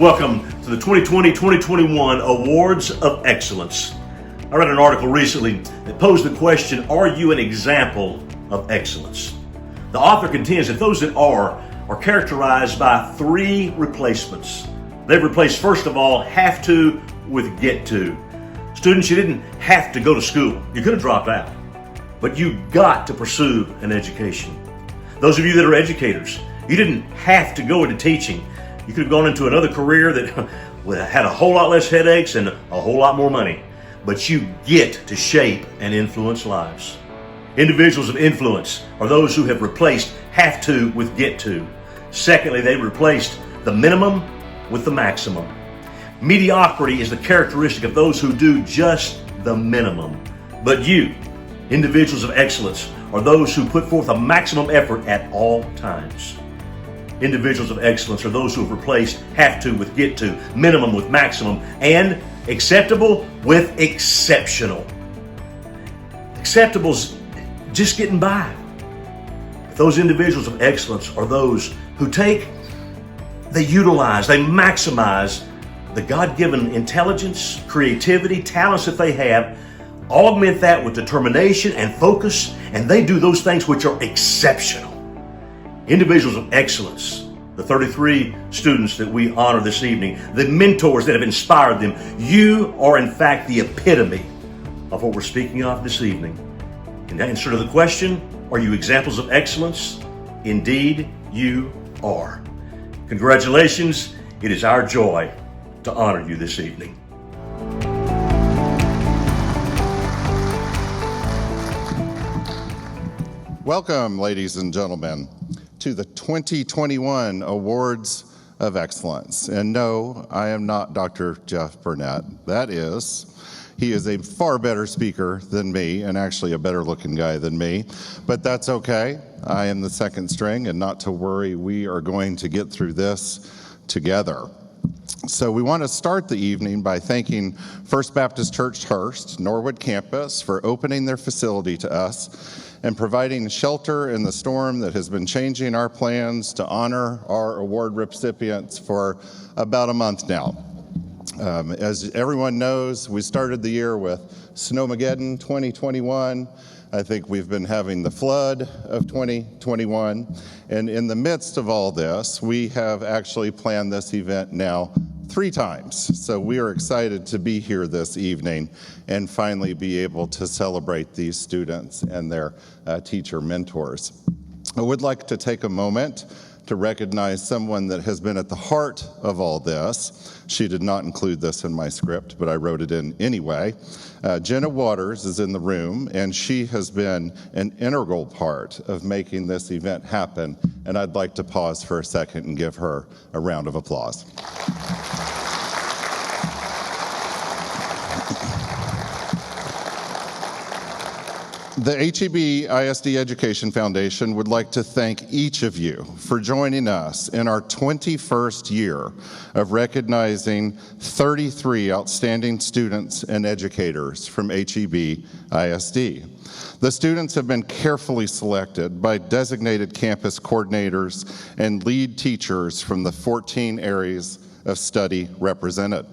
Welcome to the 2020-2021 Awards of Excellence. I read an article recently that posed the question, are you an example of excellence? The author contends that those that are characterized by three replacements. They've replaced, first of all, have to with get to. Students, you didn't have to go to school. You could have dropped out, but you got to pursue an education. Those of you that are educators, you didn't have to go into teaching. You could have gone into another career that had a whole lot less headaches and a whole lot more money. But you get to shape and influence lives. Individuals of influence are those who have replaced have to with get to. Secondly, they replaced the minimum with the maximum. Mediocrity is the characteristic of those who do just the minimum. But you, individuals of excellence, are those who put forth a maximum effort at all times. Individuals of excellence are those who have replaced have to with get to, minimum with maximum, and acceptable with exceptional. Acceptable's just getting by. Those individuals of excellence are those who they utilize, they maximize the God-given intelligence, creativity, talents that they have, augment that with determination and focus, and they do those things which are exceptional. Individuals of excellence, the 33 students that we honor this evening, the mentors that have inspired them, you are in fact the epitome of what we're speaking of this evening. In answer to the question, are you examples of excellence? Indeed, you are. Congratulations. It is our joy to honor you this evening. Welcome, ladies and gentlemen, to the 2021 Awards of Excellence. And no, I am not Dr. Jeff Burnett. He is a far better speaker than me, and actually a better looking guy than me, but that's okay. I am the second string, and not to worry, we are going to get through this together. So we want to start the evening by thanking First Baptist Church Hurst, Norwood campus, for opening their facility to us and providing shelter in the storm that has been changing our plans to honor our award recipients for about a month now. As everyone knows, we started the year with Snowmageddon 2021. I think we've been having the flood of 2021. And in the midst of all this, we have actually planned this event now 3 times. So we are excited to be here this evening and finally be able to celebrate these students and their teacher mentors. I would like to take a moment to recognize someone that has been at the heart of all this. She did not include this in my script, but I wrote it in anyway. Jenna Waters is in the room, and she has been an integral part of making this event happen, and I'd like to pause for a second and give her a round of applause. The HEB ISD Education Foundation would like to thank each of you for joining us in our 21st year of recognizing 33 outstanding students and educators from HEB ISD. The students have been carefully selected by designated campus coordinators and lead teachers from the 14 areas of study represented.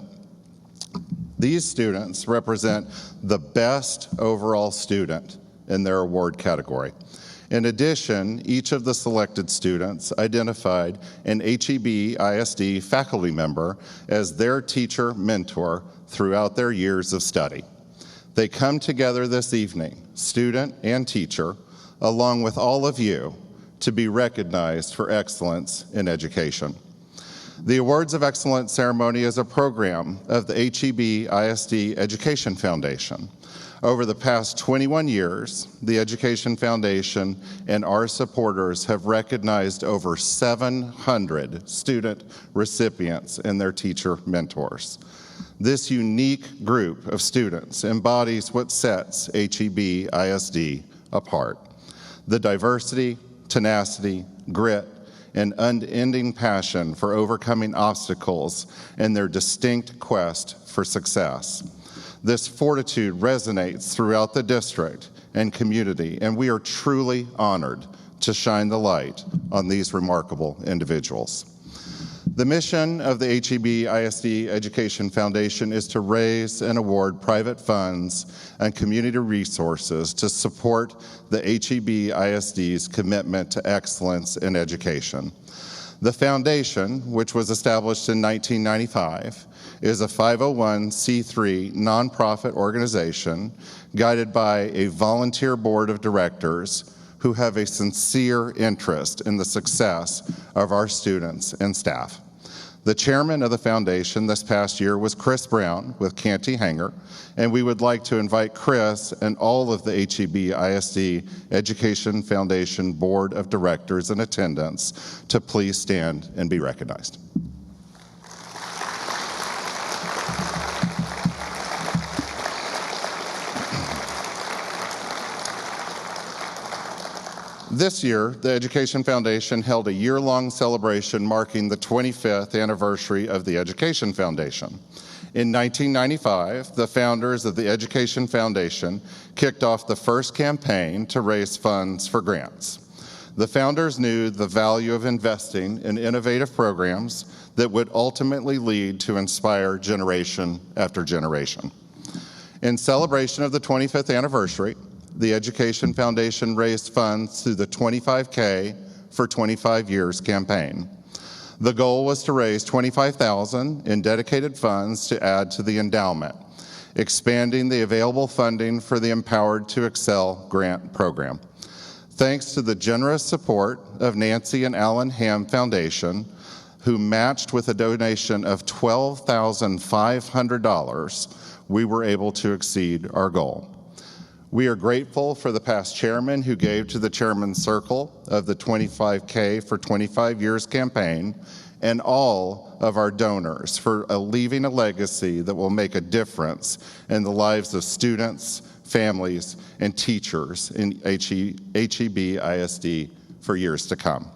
These students represent the best overall student in their award category. In addition, each of the selected students identified an HEB ISD faculty member as their teacher mentor throughout their years of study. They come together this evening, student and teacher, along with all of you, to be recognized for excellence in education. The Awards of Excellence ceremony is a program of the HEB ISD Education Foundation. Over the past 21 years, the Education Foundation and our supporters have recognized over 700 student recipients and their teacher mentors. This unique group of students embodies what sets HEB ISD apart: the diversity, tenacity, grit, and unending passion for overcoming obstacles in their distinct quest for success. This fortitude resonates throughout the district and community, and we are truly honored to shine the light on these remarkable individuals. The mission of the HEB ISD Education Foundation is to raise and award private funds and community resources to support the HEB ISD's commitment to excellence in education. The foundation, which was established in 1995, is a 501c3 nonprofit organization guided by a volunteer board of directors who have a sincere interest in the success of our students and staff. The chairman of the foundation this past year was Chris Brown with Canty Hanger, and we would like to invite Chris and all of the HEB ISD Education Foundation Board of Directors in attendance to please stand and be recognized. This year, the Education Foundation held a year-long celebration marking the 25th anniversary of the Education Foundation. In 1995, the founders of the Education Foundation kicked off the first campaign to raise funds for grants. The founders knew the value of investing in innovative programs that would ultimately lead to inspire generation after generation. In celebration of the 25th anniversary, the Education Foundation raised funds through the 25K for 25 Years campaign. The goal was to raise $25,000 in dedicated funds to add to the endowment, expanding the available funding for the Empowered to Excel grant program. Thanks to the generous support of Nancy and Alan Ham Foundation, who matched with a donation of $12,500, we were able to exceed our goal. We are grateful for the past chairman who gave to the Chairman's Circle of the 25K for 25 Years campaign, and all of our donors for leaving a legacy that will make a difference in the lives of students, families, and teachers in HEB ISD for years to come.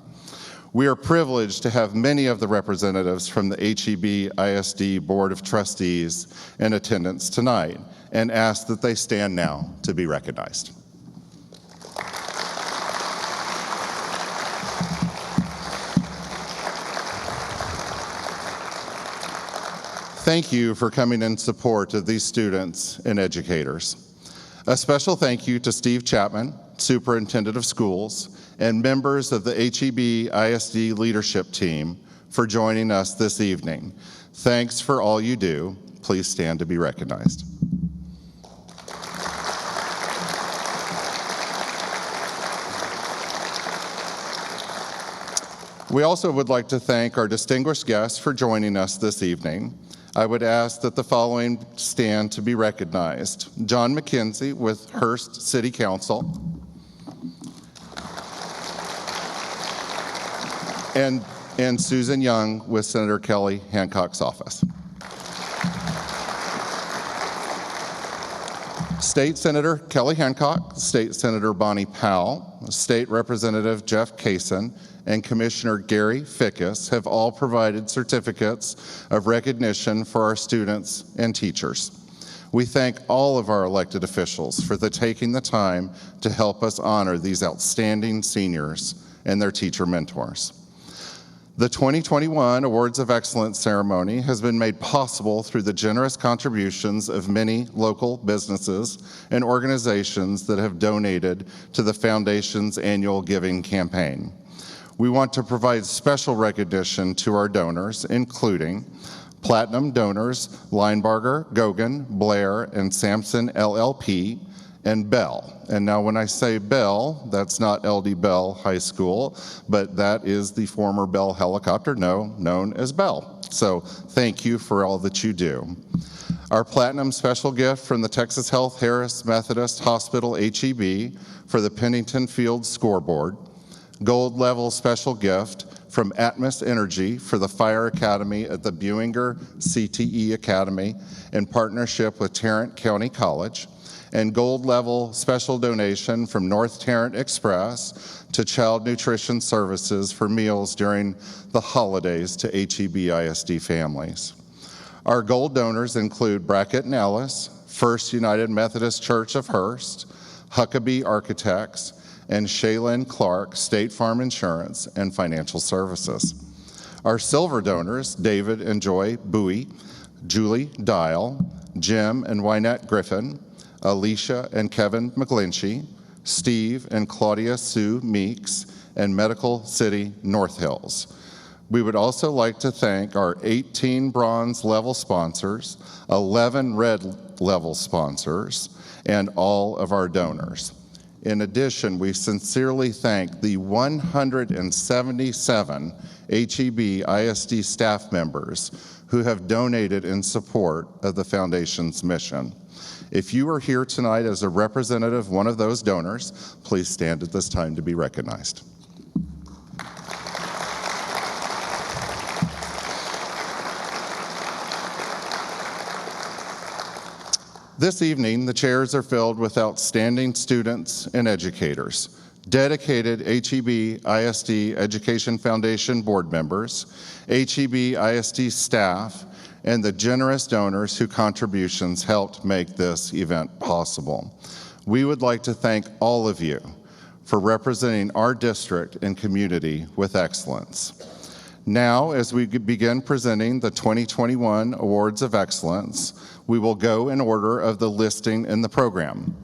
We are privileged to have many of the representatives from the HEB ISD Board of Trustees in attendance tonight, and ask that they stand now to be recognized. Thank you for coming in support of these students and educators. A special thank you to Steve Chapman, Superintendent of Schools, and members of the HEB ISD leadership team for joining us this evening. Thanks for all you do. Please stand to be recognized. We also would like to thank our distinguished guests for joining us this evening. I would ask that the following stand to be recognized. John McKenzie with Hearst City Council, and Susan Young with Senator Kelly Hancock's office. State Senator Kelly Hancock, State Senator Bonnie Powell, State Representative Jeff Kaysen, and Commissioner Gary Fickus have all provided certificates of recognition for our students and teachers. We thank all of our elected officials for taking the time to help us honor these outstanding seniors and their teacher mentors. The 2021 Awards of Excellence ceremony has been made possible through the generous contributions of many local businesses and organizations that have donated to the Foundation's annual giving campaign. We want to provide special recognition to our donors, including Platinum donors Linebarger, Gogan, Blair, and Sampson LLP, and Bell. And now when I say Bell, that's not LD Bell High School, but that is the former Bell helicopter, known as Bell. So thank you for all that you do. Our Platinum special gift from the Texas Health Harris Methodist Hospital HEB for the Pennington Field scoreboard. Gold level special gift from Atmos Energy for the Fire Academy at the Buinger CTE Academy in partnership with Tarrant County College, and gold level special donation from North Tarrant Express to Child Nutrition Services for meals during the holidays to HEB ISD families. Our gold donors include Brackett and Ellis, First United Methodist Church of Hearst, Huckabee Architects, and Shaylin Clark, State Farm Insurance and Financial Services. Our silver donors, David and Joy Bowie, Julie Dial, Jim and Wynette Griffin, Alicia and Kevin McGlinchey, Steve and Claudia Sue Meeks, and Medical City North Hills. We would also like to thank our 18 bronze level sponsors, 11 red level sponsors, and all of our donors. In addition, we sincerely thank the 177 HEB ISD staff members who have donated in support of the Foundation's mission. If you are here tonight as a representative of one of those donors, please stand at this time to be recognized. This evening, the chairs are filled with outstanding students and educators, dedicated HEB ISD Education Foundation board members, HEB ISD staff, and the generous donors whose contributions helped make this event possible. We would like to thank all of you for representing our district and community with excellence. Now, as we begin presenting the 2021 Awards of Excellence, we will go in order of the listing in the program.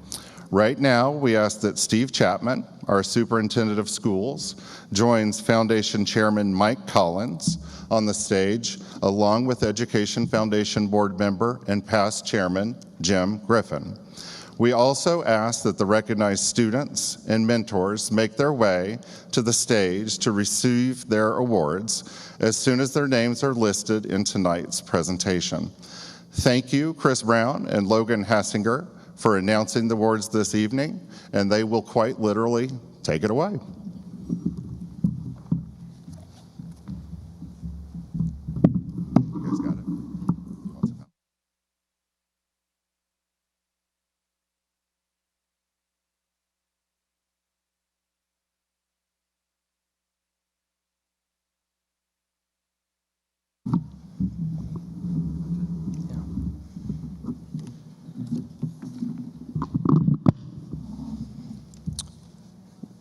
Right now, we ask that Steve Chapman, our Superintendent of Schools, joins Foundation Chairman Mike Collins on the stage, along with Education Foundation Board member and past Chairman Jim Griffin. We also ask that the recognized students and mentors make their way to the stage to receive their awards as soon as their names are listed in tonight's presentation. Thank you, Chris Brown and Logan Hassinger, for announcing the awards this evening, and they will quite literally take it away. You guys got it.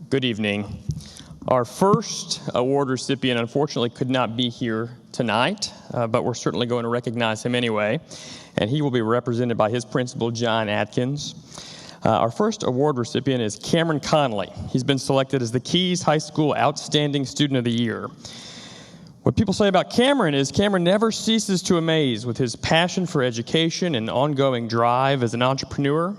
Good evening. Our first award recipient unfortunately could not be here tonight, but we're certainly going to recognize him anyway, and he will be represented by his principal, John Atkins. Our first award recipient is Cameron Conley. He's been selected as the Keys High School Outstanding Student of the Year. What people say about Cameron is Cameron never ceases to amaze with his passion for education and ongoing drive as an entrepreneur.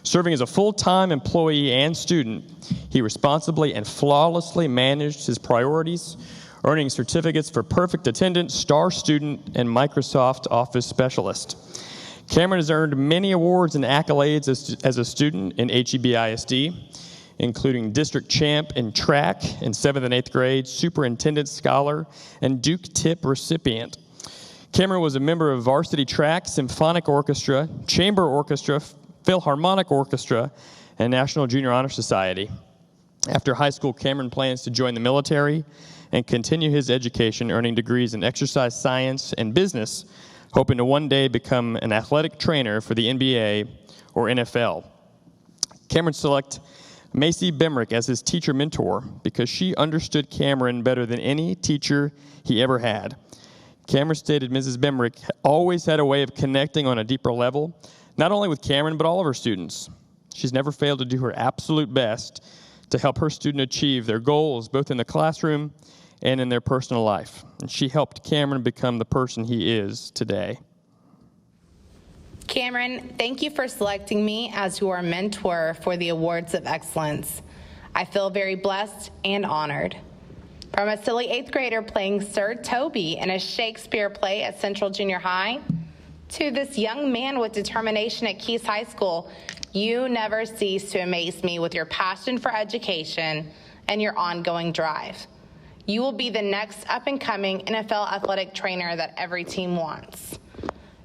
Serving as a full-time employee and student, he responsibly and flawlessly managed his priorities, earning certificates for perfect attendance, star student, and Microsoft Office specialist. Cameron has earned many awards and accolades as a student in HEB ISD, including district champ in track in 7th and 8th grade, superintendent scholar, and Duke Tip recipient. Cameron was a member of varsity track, symphonic orchestra, chamber orchestra, Philharmonic Orchestra, and National Junior Honor Society. After high school, Cameron plans to join the military and continue his education, earning degrees in exercise science and business, hoping to one day become an athletic trainer for the NBA or NFL. Cameron select Macy Bemrick as his teacher mentor because she understood Cameron better than any teacher he ever had. Cameron stated Mrs. Bemrick always had a way of connecting on a deeper level, not only with Cameron, but all of her students. She's never failed to do her absolute best to help her student achieve their goals, both in the classroom and in their personal life. And she helped Cameron become the person he is today. Cameron, thank you for selecting me as your mentor for the Awards of Excellence. I feel very blessed and honored. From a silly 8th grader playing Sir Toby in a Shakespeare play at Central Junior High, to this young man with determination at Keys High School, you never cease to amaze me with your passion for education and your ongoing drive. You will be the next up-and-coming NFL athletic trainer that every team wants.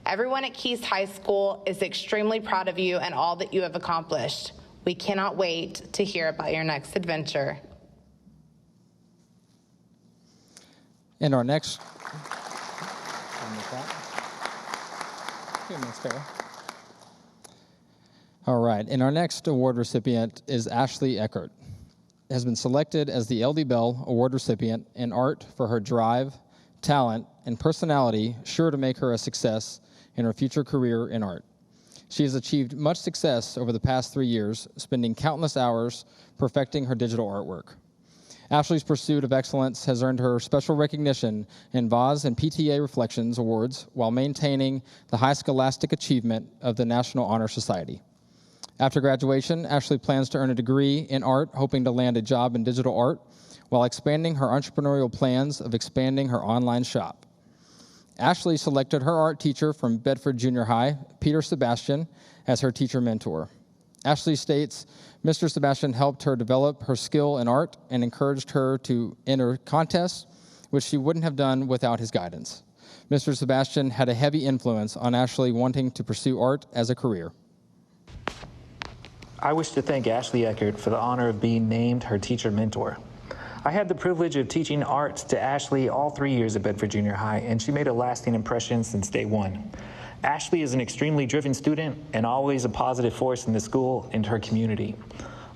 Everyone at Keys High School is extremely proud of you and all that you have accomplished. We cannot wait to hear about your next adventure. And our next... All right, and our next award recipient is Ashley Eckert. Has been selected as the LD Bell Award recipient in art for her drive, talent, and personality sure to make her a success in her future career in art. She has achieved much success over the past 3 years, spending countless hours perfecting her digital artwork. Ashley's pursuit of excellence has earned her special recognition in VAS and PTA Reflections Awards while maintaining the high scholastic achievement of the National Honor Society. After graduation, Ashley plans to earn a degree in art, hoping to land a job in digital art, while expanding her entrepreneurial plans of expanding her online shop. Ashley selected her art teacher from Bedford Junior High, Peter Sebastian, as her teacher mentor. Ashley states, Mr. Sebastian helped her develop her skill in art and encouraged her to enter contests, which she wouldn't have done without his guidance. Mr. Sebastian had a heavy influence on Ashley wanting to pursue art as a career. I wish to thank Ashley Eckert for the honor of being named her teacher mentor. I had the privilege of teaching art to Ashley all 3 years at Bedford Junior High, and she made a lasting impression since day one. Ashley is an extremely driven student and always a positive force in the school and her community.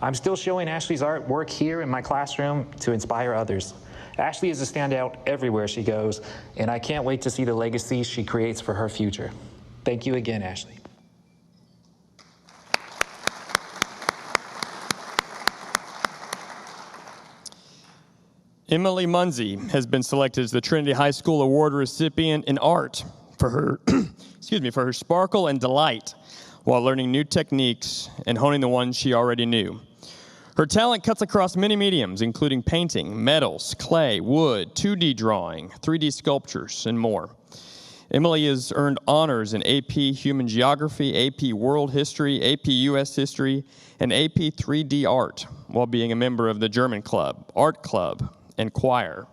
I'm still showing Ashley's artwork here in my classroom to inspire others. Ashley is a standout everywhere she goes, and I can't wait to see the legacy she creates for her future. Thank you again, Ashley. Emily Munsey has been selected as the Trinity High School Award recipient in art for her, for her sparkle and delight while learning new techniques and honing the ones she already knew. Her talent cuts across many mediums, including painting, metals, clay, wood, 2D drawing, 3D sculptures, and more. Emily has earned honors in AP Human Geography, AP World History, AP US History, and AP 3D Art, while being a member of the German Club, Art Club, and choir.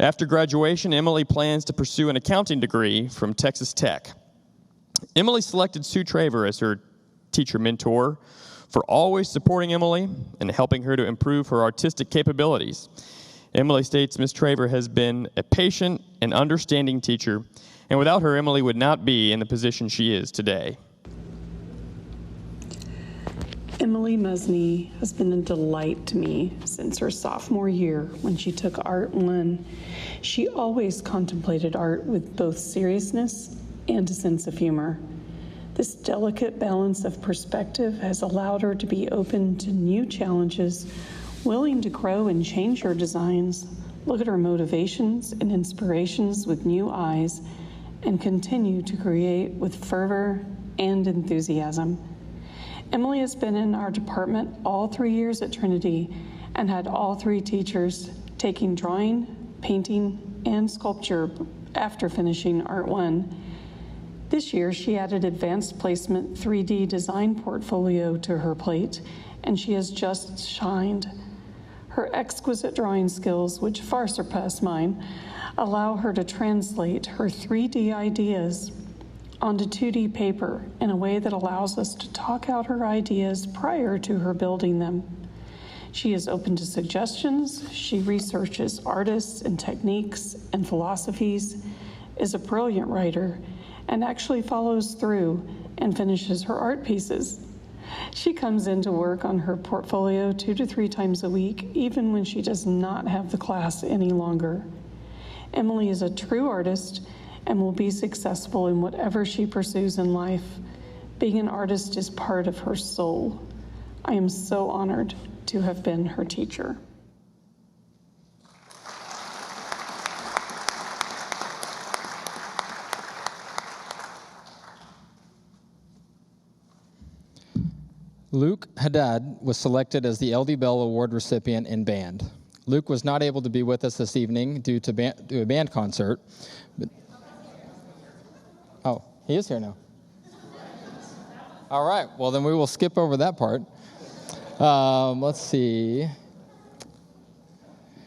After graduation, Emily plans to pursue an accounting degree from Texas Tech. Emily selected Sue Traver as her teacher mentor for always supporting Emily and helping her to improve her artistic capabilities. Emily states Ms. Traver has been a patient and understanding teacher, and without her, Emily would not be in the position she is today. Emily Musney has been a delight to me since her sophomore year when she took Art 1. She always contemplated art with both seriousness and a sense of humor. This delicate balance of perspective has allowed her to be open to new challenges, willing to grow and change her designs, look at her motivations and inspirations with new eyes, and continue to create with fervor and enthusiasm. Emily has been in our department all 3 years at Trinity and had all 3 teachers taking drawing, painting, and sculpture after finishing Art 1. This year, she added Advanced Placement 3D design portfolio to her plate, and she has just shined. Her exquisite drawing skills, which far surpass mine, allow her to translate her 3D ideas onto 2D paper in a way that allows us to talk out her ideas prior to her building them. She is open to suggestions, she researches artists and techniques and philosophies, is a brilliant writer, and actually follows through and finishes her art pieces. She comes in to work on her portfolio 2 to 3 times a week, even when she does not have the class any longer. Emily is a true artist and will be successful in whatever she pursues in life. Being an artist is part of her soul. I am so honored to have been her teacher. Luke Haddad was selected as the LD Bell Award recipient in band. Luke was not able to be with us this evening due to a band concert. Oh, he is here now. All right, well then we will skip over that part. Let's see.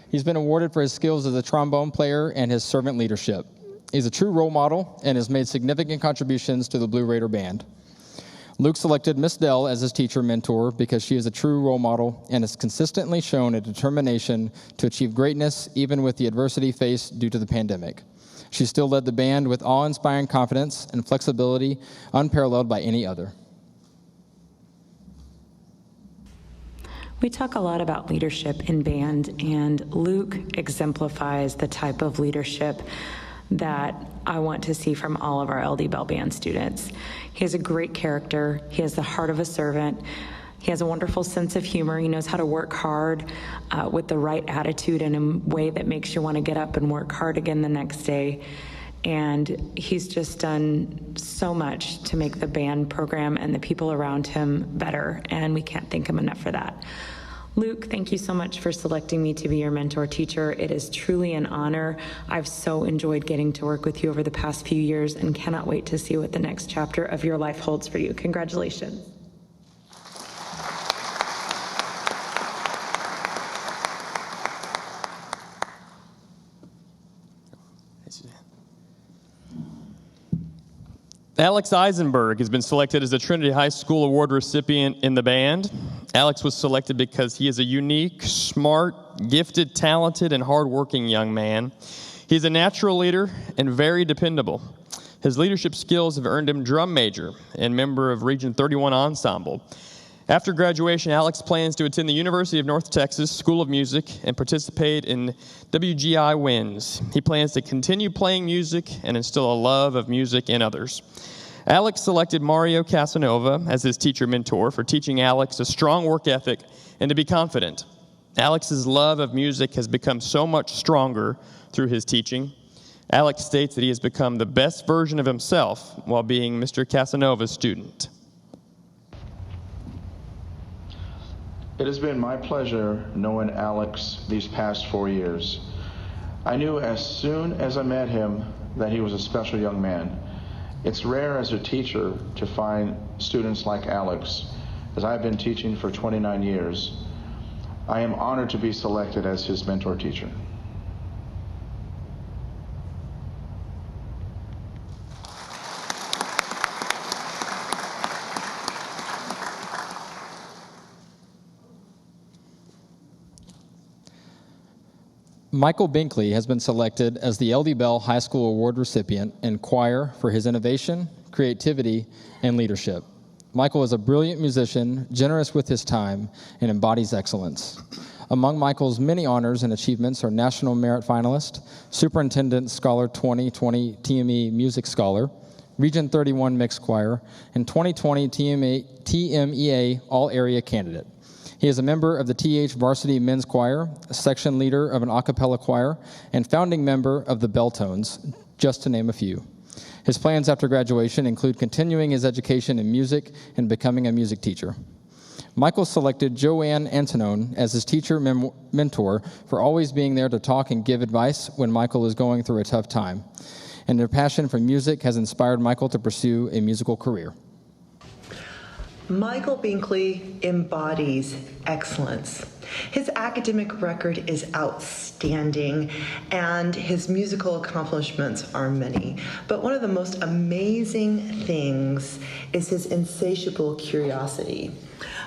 He's been awarded for his skills as a trombone player and his servant leadership. He's a true role model and has made significant contributions to the Blue Raider Band. Luke selected Miss Dell as his teacher mentor because she is a true role model and has consistently shown a determination to achieve greatness even with the adversity faced due to the pandemic. She still led the band with awe-inspiring confidence and flexibility unparalleled by any other. We talk a lot about leadership in band, and Luke exemplifies the type of leadership that I want to see from all of our LD Bell Band students. He has a great character. He has the heart of a servant. He has a wonderful sense of humor. He knows how to work hard with the right attitude in a way that makes you want to get up and work hard again the next day. And he's just done so much to make the band program and the people around him better, and we can't thank him enough for that. Luke, thank you so much for selecting me to be your mentor teacher. It is truly an honor. I've so enjoyed getting to work with you over the past few years and cannot wait to see what the next chapter of your life holds for you. Congratulations. Alex Eisenberg has been selected as a Trinity High School Award recipient in the band. Alex was selected because he is a unique, smart, gifted, talented, and hardworking young man. He's a natural leader and very dependable. His leadership skills have earned him drum major and member of Region 31 Ensemble. After graduation, Alex plans to attend the University of North Texas School of Music and participate in WGI Winds. He plans to continue playing music and instill a love of music in others. Alex selected Mario Casanova as his teacher mentor for teaching Alex a strong work ethic and to be confident. Alex's love of music has become so much stronger through his teaching. Alex states that he has become the best version of himself while being Mr. Casanova's student. It has been my pleasure knowing Alex these past 4 years. I knew as soon as I met him that he was a special young man. It's rare as a teacher to find students like Alex, as I've been teaching for 29 years. I am honored to be selected as his mentor teacher. Michael Binkley has been selected as the LD Bell High School Award recipient in choir for his innovation, creativity, and leadership. Michael is a brilliant musician, generous with his time, and embodies excellence. Among Michael's many honors and achievements are National Merit Finalist, Superintendent Scholar 2020 TME Music Scholar, Region 31 Mixed Choir, and 2020 TMEA All-Area Candidate. He is a member of the TH Varsity Men's Choir, a section leader of an a cappella choir, and founding member of the Belltones, just to name a few. His plans after graduation include continuing his education in music and becoming a music teacher. Michael selected Joanne Antonone as his teacher mentor for always being there to talk and give advice when Michael is going through a tough time. And their passion for music has inspired Michael to pursue a musical career. Michael Binkley embodies excellence. His academic record is outstanding, and his musical accomplishments are many. But one of the most amazing things is his insatiable curiosity.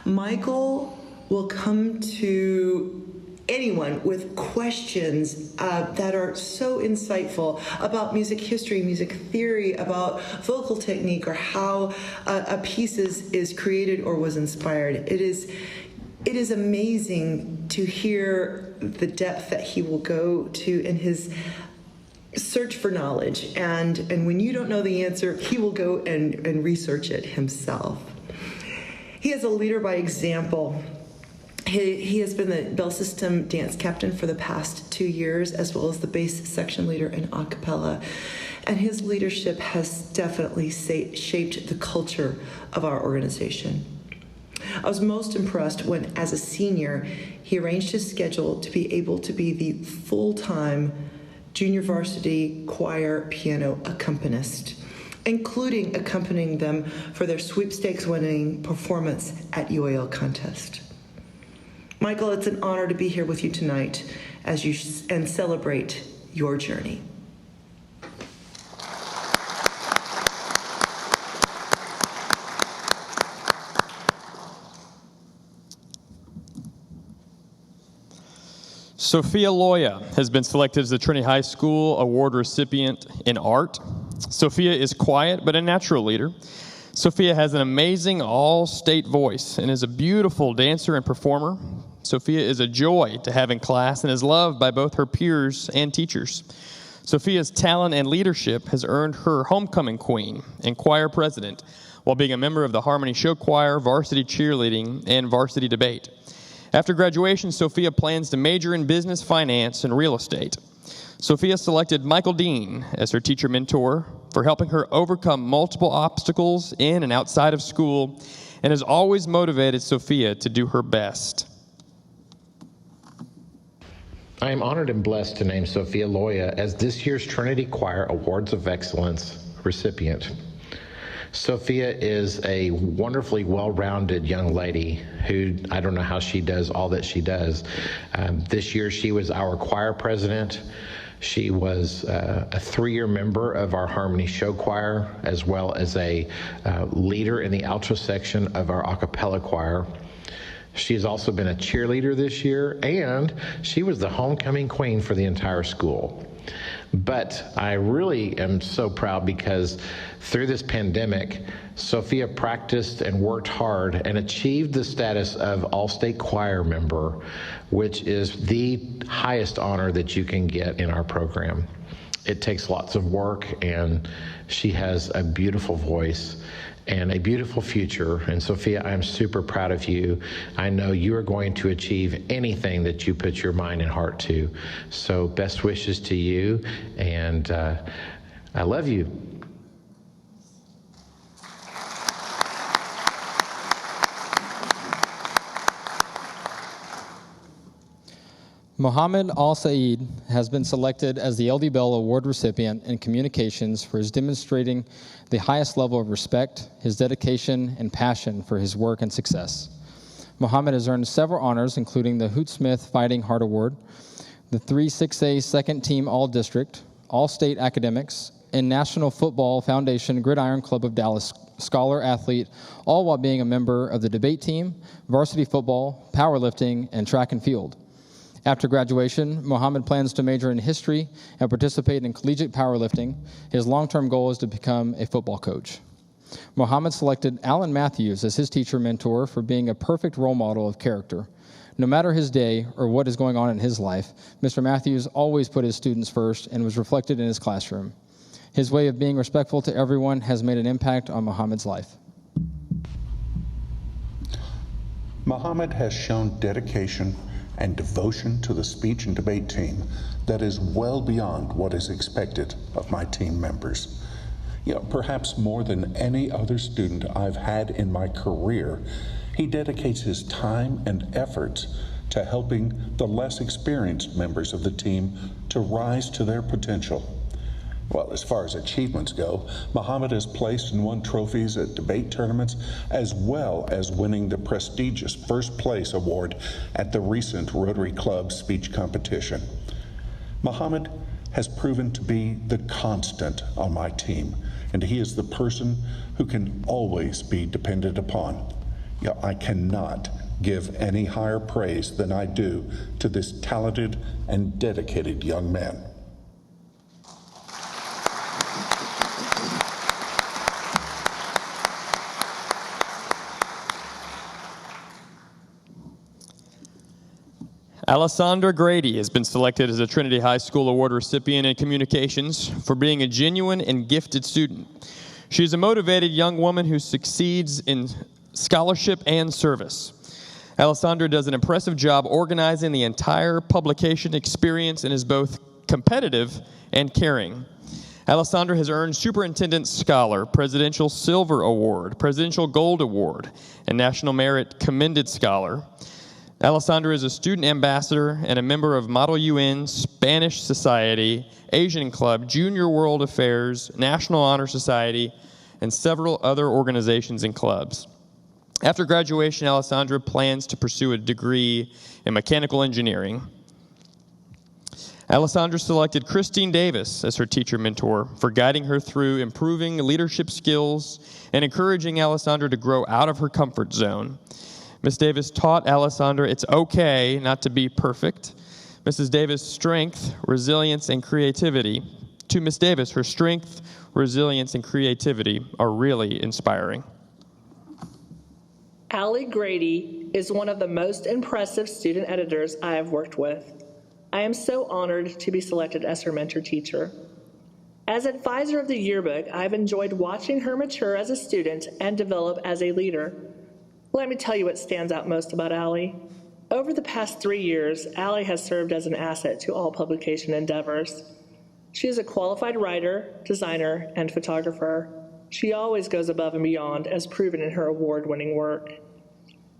Michael will come to anyone with questions that are so insightful about music history, music theory, about vocal technique, or how a piece is created or was inspired. It is amazing to hear the depth that he will go to in his search for knowledge. And when you don't know the answer, he will go and research it himself. He is a leader by example. He has been the Bell System dance captain for the past 2 years, as well as the bass section leader in a cappella. And his leadership has definitely shaped the culture of our organization. I was most impressed when, as a senior, he arranged his schedule to be able to be the full-time junior varsity choir piano accompanist, including accompanying them for their sweepstakes-winning performance at UAL contest. Michael, it's an honor to be here with you tonight as you and celebrate your journey. Sophia Loya has been selected as the Trinity High School Award recipient in art. Sophia is quiet but a natural leader. Sophia has an amazing all-state voice and is a beautiful dancer and performer. Sophia is a joy to have in class and is loved by both her peers and teachers. Sophia's talent and leadership has earned her homecoming queen and choir president while being a member of the Harmony Show Choir, varsity cheerleading, and varsity debate. After graduation, Sophia plans to major in business, finance, and real estate. Sophia selected Michael Dean as her teacher mentor for helping her overcome multiple obstacles in and outside of school, and has always motivated Sophia to do her best. I am honored and blessed to name Sophia Loya as this year's Trinity Choir Awards of Excellence recipient. Sophia is a wonderfully well-rounded young lady who, I don't know how she does all that she does. This year she was our choir president. She was a 3-year member of our Harmony Show Choir, as well as a leader in the alto section of our a cappella choir. She has also been a cheerleader this year, and she was the homecoming queen for the entire school. But I really am so proud because through this pandemic, Sophia practiced and worked hard and achieved the status of all-state choir member, which is the highest honor that you can get in our program. It takes lots of work, and she has a beautiful voice and a beautiful future. And Sophia, I'm super proud of you. I know you are going to achieve anything that you put your mind and heart to. So best wishes to you, and I love you. Mohammed Al-Saeed has been selected as the LD Bell Award recipient in communications for his demonstrating the highest level of respect, his dedication, and passion for his work and success. Mohammed has earned several honors, including the Hoot Smith Fighting Heart Award, the 3-6A Second Team All-District, All-State Academics, and National Football Foundation Gridiron Club of Dallas Scholar Athlete, all while being a member of the debate team, varsity football, powerlifting, and track and field. After graduation, Mohammed plans to major in history and participate in collegiate powerlifting. His long-term goal is to become a football coach. Mohammed selected Alan Matthews as his teacher mentor for being a perfect role model of character. No matter his day or what is going on in his life, Mr. Matthews always put his students first and was reflected in his classroom. His way of being respectful to everyone has made an impact on Mohammed's life. Mohammed has shown dedication and devotion to the speech and debate team that is well beyond what is expected of my team members. Perhaps more than any other student I've had in my career, he dedicates his time and efforts to helping the less experienced members of the team to rise to their potential. Well, as far as achievements go, Mohammed has placed and won trophies at debate tournaments, as well as winning the prestigious first place award at the recent Rotary Club speech competition. Mohammed has proven to be the constant on my team, and he is the person who can always be depended upon. I cannot give any higher praise than I do to this talented and dedicated young man. Alessandra Grady has been selected as a Trinity High School Award recipient in communications for being a genuine and gifted student. She is a motivated young woman who succeeds in scholarship and service. Alessandra does an impressive job organizing the entire publication experience and is both competitive and caring. Alessandra has earned Superintendent Scholar, Presidential Silver Award, Presidential Gold Award, and National Merit Commended Scholar. Alessandra is a student ambassador and a member of Model UN, Spanish Society, Asian Club, Junior World Affairs, National Honor Society, and several other organizations and clubs. After graduation, Alessandra plans to pursue a degree in mechanical engineering. Alessandra selected Christine Davis as her teacher mentor for guiding her through improving leadership skills and encouraging Alessandra to grow out of her comfort zone. Ms. Davis taught Alessandra it's okay not to be perfect. Mrs. Davis' strength, resilience, and creativity. To Ms. Davis, her strength, resilience, and creativity are really inspiring. Allie Grady is one of the most impressive student editors I have worked with. I am so honored to be selected as her mentor teacher. As advisor of the yearbook, I've enjoyed watching her mature as a student and develop as a leader. Let me tell you what stands out most about Allie. Over the past 3 years, Allie has served as an asset to all publication endeavors. She is a qualified writer, designer, and photographer. She always goes above and beyond, as proven in her award-winning work.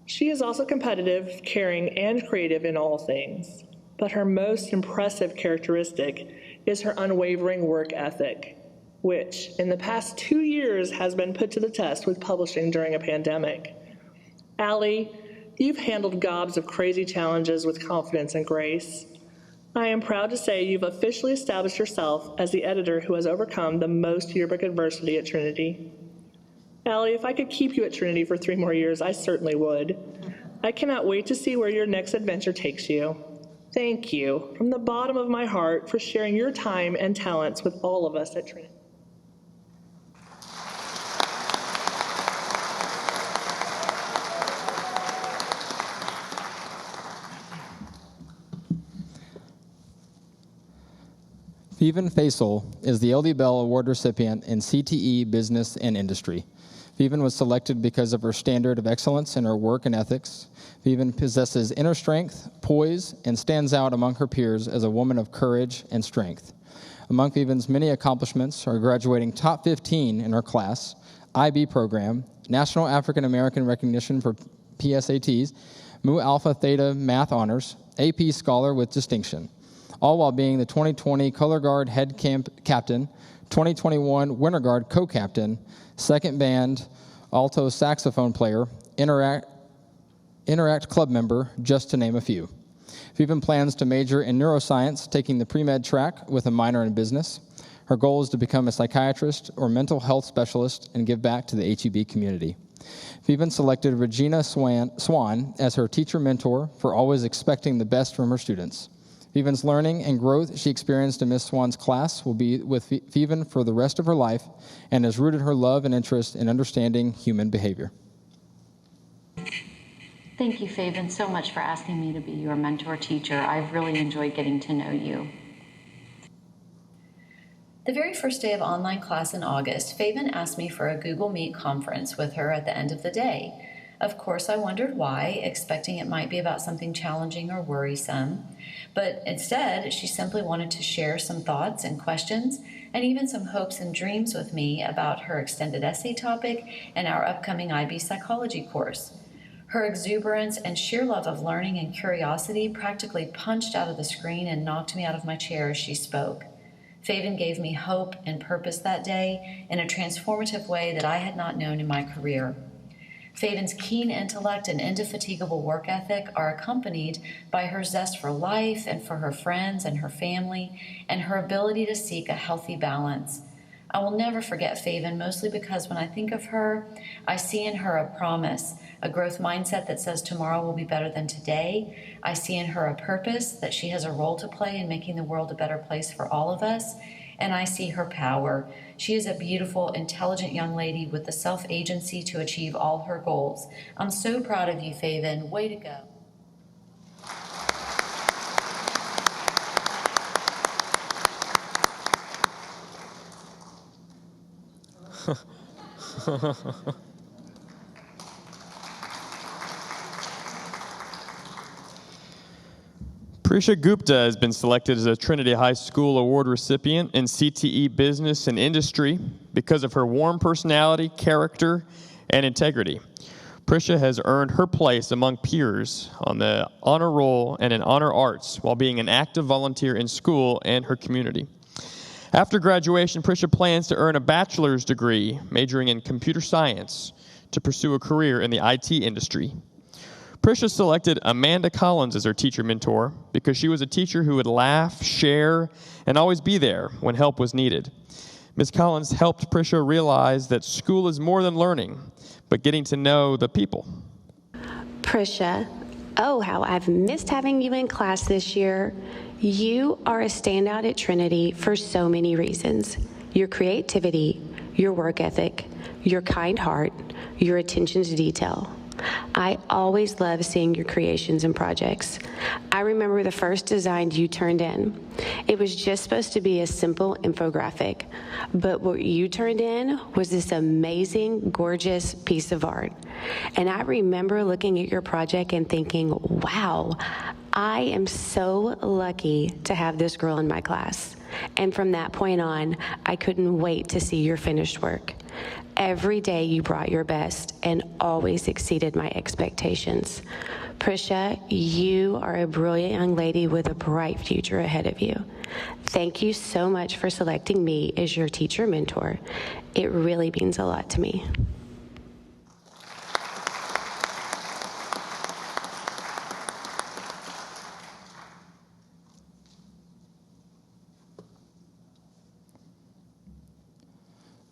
She is also competitive, caring, and creative in all things. But her most impressive characteristic is her unwavering work ethic, which in the past 2 years has been put to the test with publishing during a pandemic. Allie, you've handled gobs of crazy challenges with confidence and grace. I am proud to say you've officially established yourself as the editor who has overcome the most yearbook adversity at Trinity. Allie, if I could keep you at Trinity for 3 more years, I certainly would. I cannot wait to see where your next adventure takes you. Thank you from the bottom of my heart for sharing your time and talents with all of us at Trinity. Feven Faisal is the LD Bell Award recipient in CTE Business and Industry. Feven was selected because of her standard of excellence in her work and ethics. Feven possesses inner strength, poise, and stands out among her peers as a woman of courage and strength. Among Feven's many accomplishments are graduating top 15 in her class, IB program, National African American Recognition for PSATs, Mu Alpha Theta Math Honors, AP Scholar with Distinction, all while being the 2020 Color Guard Head Captain, 2021 Winter Guard Co-Captain, second band, alto saxophone player, Interact club member, just to name a few. Feven plans to major in neuroscience, taking the pre-med track with a minor in business. Her goal is to become a psychiatrist or mental health specialist and give back to the HEB community. Feven selected Regina Swan as her teacher mentor for always expecting the best from her students. Feven's learning and growth she experienced in Miss Swan's class will be with Feven for the rest of her life and has rooted her love and interest in understanding human behavior. Thank you, Feven, so much for asking me to be your mentor teacher. I've really enjoyed getting to know you. The very first day of online class in August, Feven asked me for a Google Meet conference with her at the end of the day. Of course, I wondered why, expecting it might be about something challenging or worrisome. But instead, she simply wanted to share some thoughts and questions, and even some hopes and dreams with me about her extended essay topic and our upcoming IB psychology course. Her exuberance and sheer love of learning and curiosity practically punched out of the screen and knocked me out of my chair as she spoke. Feven gave me hope and purpose that day in a transformative way that I had not known in my career. Feven's keen intellect and indefatigable work ethic are accompanied by her zest for life and for her friends and her family, and her ability to seek a healthy balance. I will never forget Feven, mostly because when I think of her, I see in her a promise, a growth mindset that says tomorrow will be better than today. I see in her a purpose, that she has a role to play in making the world a better place for all of us. And I see her power. She is a beautiful, intelligent young lady with the self-agency to achieve all her goals. I'm so proud of you, Feven. Way to go. Prisha Gupta has been selected as a Trinity High School Award recipient in CTE Business and Industry because of her warm personality, character, and integrity. Prisha has earned her place among peers on the honor roll and in honor arts while being an active volunteer in school and her community. After graduation, Prisha plans to earn a bachelor's degree, majoring in computer science, to pursue a career in the IT industry. Prisha selected Amanda Collins as her teacher mentor because she was a teacher who would laugh, share, and always be there when help was needed. Ms. Collins helped Prisha realize that school is more than learning, but getting to know the people. Prisha, oh, how I've missed having you in class this year. You are a standout at Trinity for so many reasons. Your creativity, your work ethic, your kind heart, your attention to detail. I always love seeing your creations and projects. I remember the first design you turned in. It was just supposed to be a simple infographic, but what you turned in was this amazing, gorgeous piece of art. And I remember looking at your project and thinking, wow, I am so lucky to have this girl in my class. And from that point on, I couldn't wait to see your finished work. Every day you brought your best and always exceeded my expectations. Prisha, you are a brilliant young lady with a bright future ahead of you. Thank you so much for selecting me as your teacher mentor. It really means a lot to me.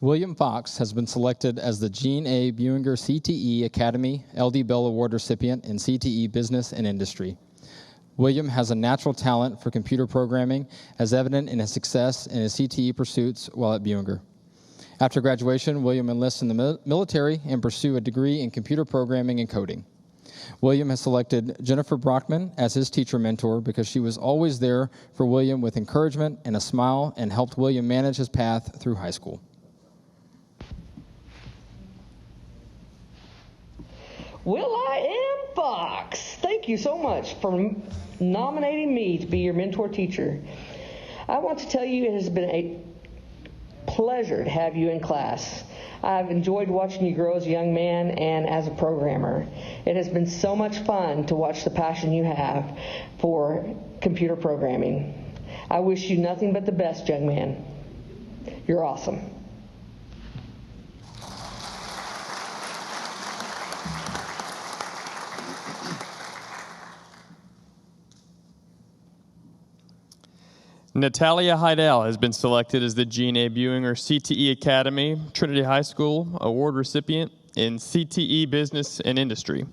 William Fox has been selected as the Gene A. Buinger CTE Academy LD Bell Award recipient in CTE Business and Industry. William has a natural talent for computer programming, as evident in his success in his CTE pursuits while at Buinger. After graduation, William enlists in the military and pursue a degree in computer programming and coding. William has selected Jennifer Brockman as his teacher mentor because she was always there for William with encouragement and a smile and helped William manage his path through high school. Will I am Fox. Thank you so much for nominating me to be your mentor teacher. I want to tell you it has been a pleasure to have you in class. I've enjoyed watching you grow as a young man and as a programmer. It has been so much fun to watch the passion you have for computer programming. I wish you nothing but the best, young man. You're awesome. Natalia Heidel has been selected as the Gene A. Buinger CTE Academy, Trinity High School Award recipient in CTE Business and Industry.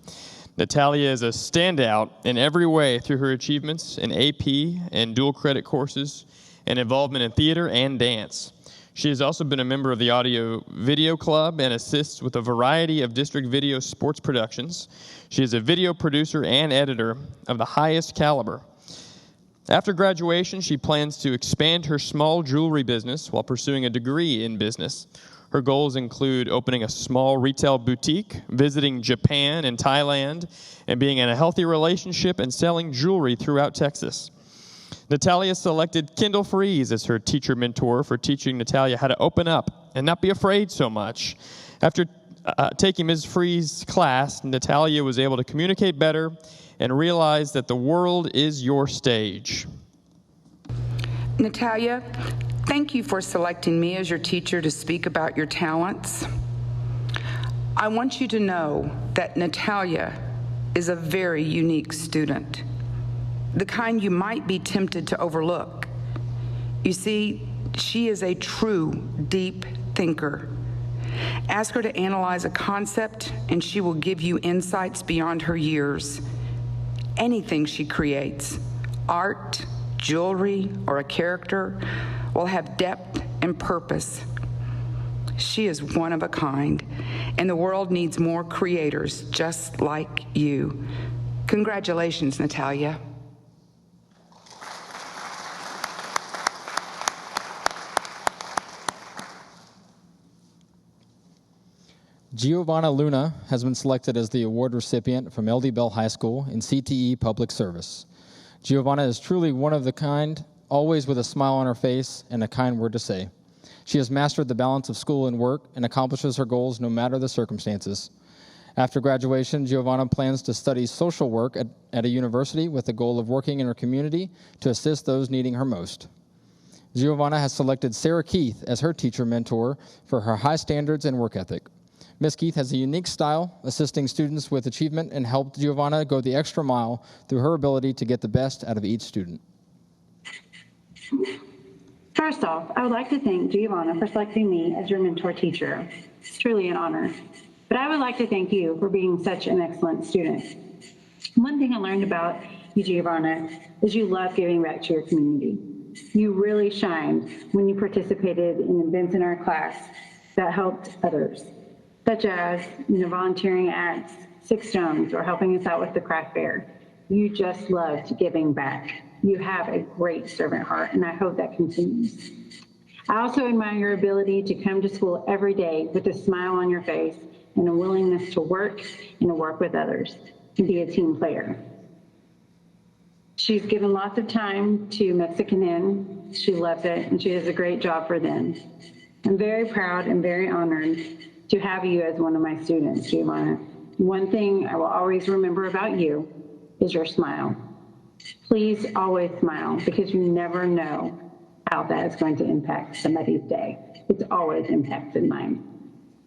Natalia is a standout in every way through her achievements in AP and dual credit courses and involvement in theater and dance. She has also been a member of the Audio Video Club and assists with a variety of district video sports productions. She is a video producer and editor of the highest caliber. After graduation, she plans to expand her small jewelry business while pursuing a degree in business. Her goals include opening a small retail boutique, visiting Japan and Thailand, and being in a healthy relationship and selling jewelry throughout Texas. Natalia selected Kendall Freeze as her teacher mentor for teaching Natalia how to open up and not be afraid so much. After taking Ms. Freeze's class, Natalia was able to communicate better and realize that the world is your stage. Natalia, thank you for selecting me as your teacher to speak about your talents. I want you to know that Natalia is a very unique student, the kind you might be tempted to overlook. You see, she is a true deep thinker. Ask her to analyze a concept and she will give you insights beyond her years. Anything she creates, art, jewelry, or a character, will have depth and purpose. She is one of a kind, and the world needs more creators just like you. Congratulations, Natalia. Giovanna Luna has been selected as the award recipient from LD Bell High School in CTE Public Service. Giovanna is truly one of the kind, always with a smile on her face and a kind word to say. She has mastered the balance of school and work and accomplishes her goals no matter the circumstances. After graduation, Giovanna plans to study social work at a university with the goal of working in her community to assist those needing her most. Giovanna has selected Sarah Keith as her teacher mentor for her high standards and work ethic. Ms. Keith has a unique style, assisting students with achievement, and helped Giovanna go the extra mile through her ability to get the best out of each student. First off, I would like to thank Giovanna for selecting me as your mentor teacher. It's truly an honor. But I would like to thank you for being such an excellent student. One thing I learned about you, Giovanna, is you love giving back to your community. You really shined when you participated in events in our class that helped others, such as volunteering acts, Six Stones, or helping us out with the craft fair. You just loved giving back. You have a great servant heart, and I hope that continues. I also admire your ability to come to school every day with a smile on your face and a willingness to work and to work with others and be a team player. She's given lots of time to Mexican Inn. She loves it, and she does a great job for them. I'm very proud and very honored to have you as one of my students, Giovanna. One thing I will always remember about you is your smile. Please always smile, because you never know how that is going to impact somebody's day. It's always impacted mine.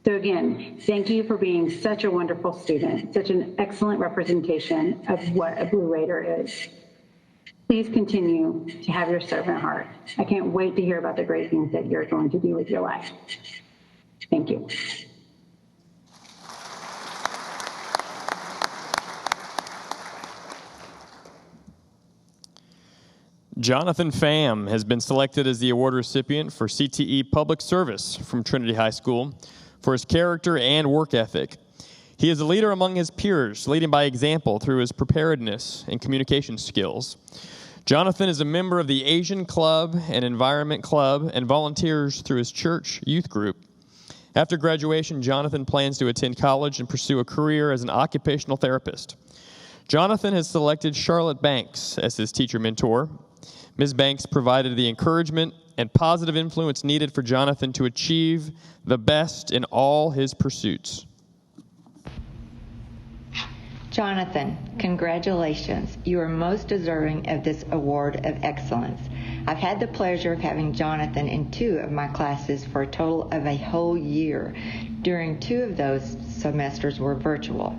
So again, thank you for being such a wonderful student, such an excellent representation of what a Blue Raider is. Please continue to have your servant heart. I can't wait to hear about the great things that you're going to do with your life. Thank you. Jonathan Pham has been selected as the award recipient for CTE Public Service from Trinity High School for his character and work ethic. He is a leader among his peers, leading by example through his preparedness and communication skills. Jonathan is a member of the Asian Club and Environment Club and volunteers through his church youth group. After graduation, Jonathan plans to attend college and pursue a career as an occupational therapist. Jonathan has selected Charlotte Banks as his teacher mentor. Ms. Banks provided the encouragement and positive influence needed for Jonathan to achieve the best in all his pursuits. Jonathan, congratulations. You are most deserving of this award of excellence. I've had the pleasure of having Jonathan in 2 of my classes for a total of a whole year. During 2 of those semesters were virtual.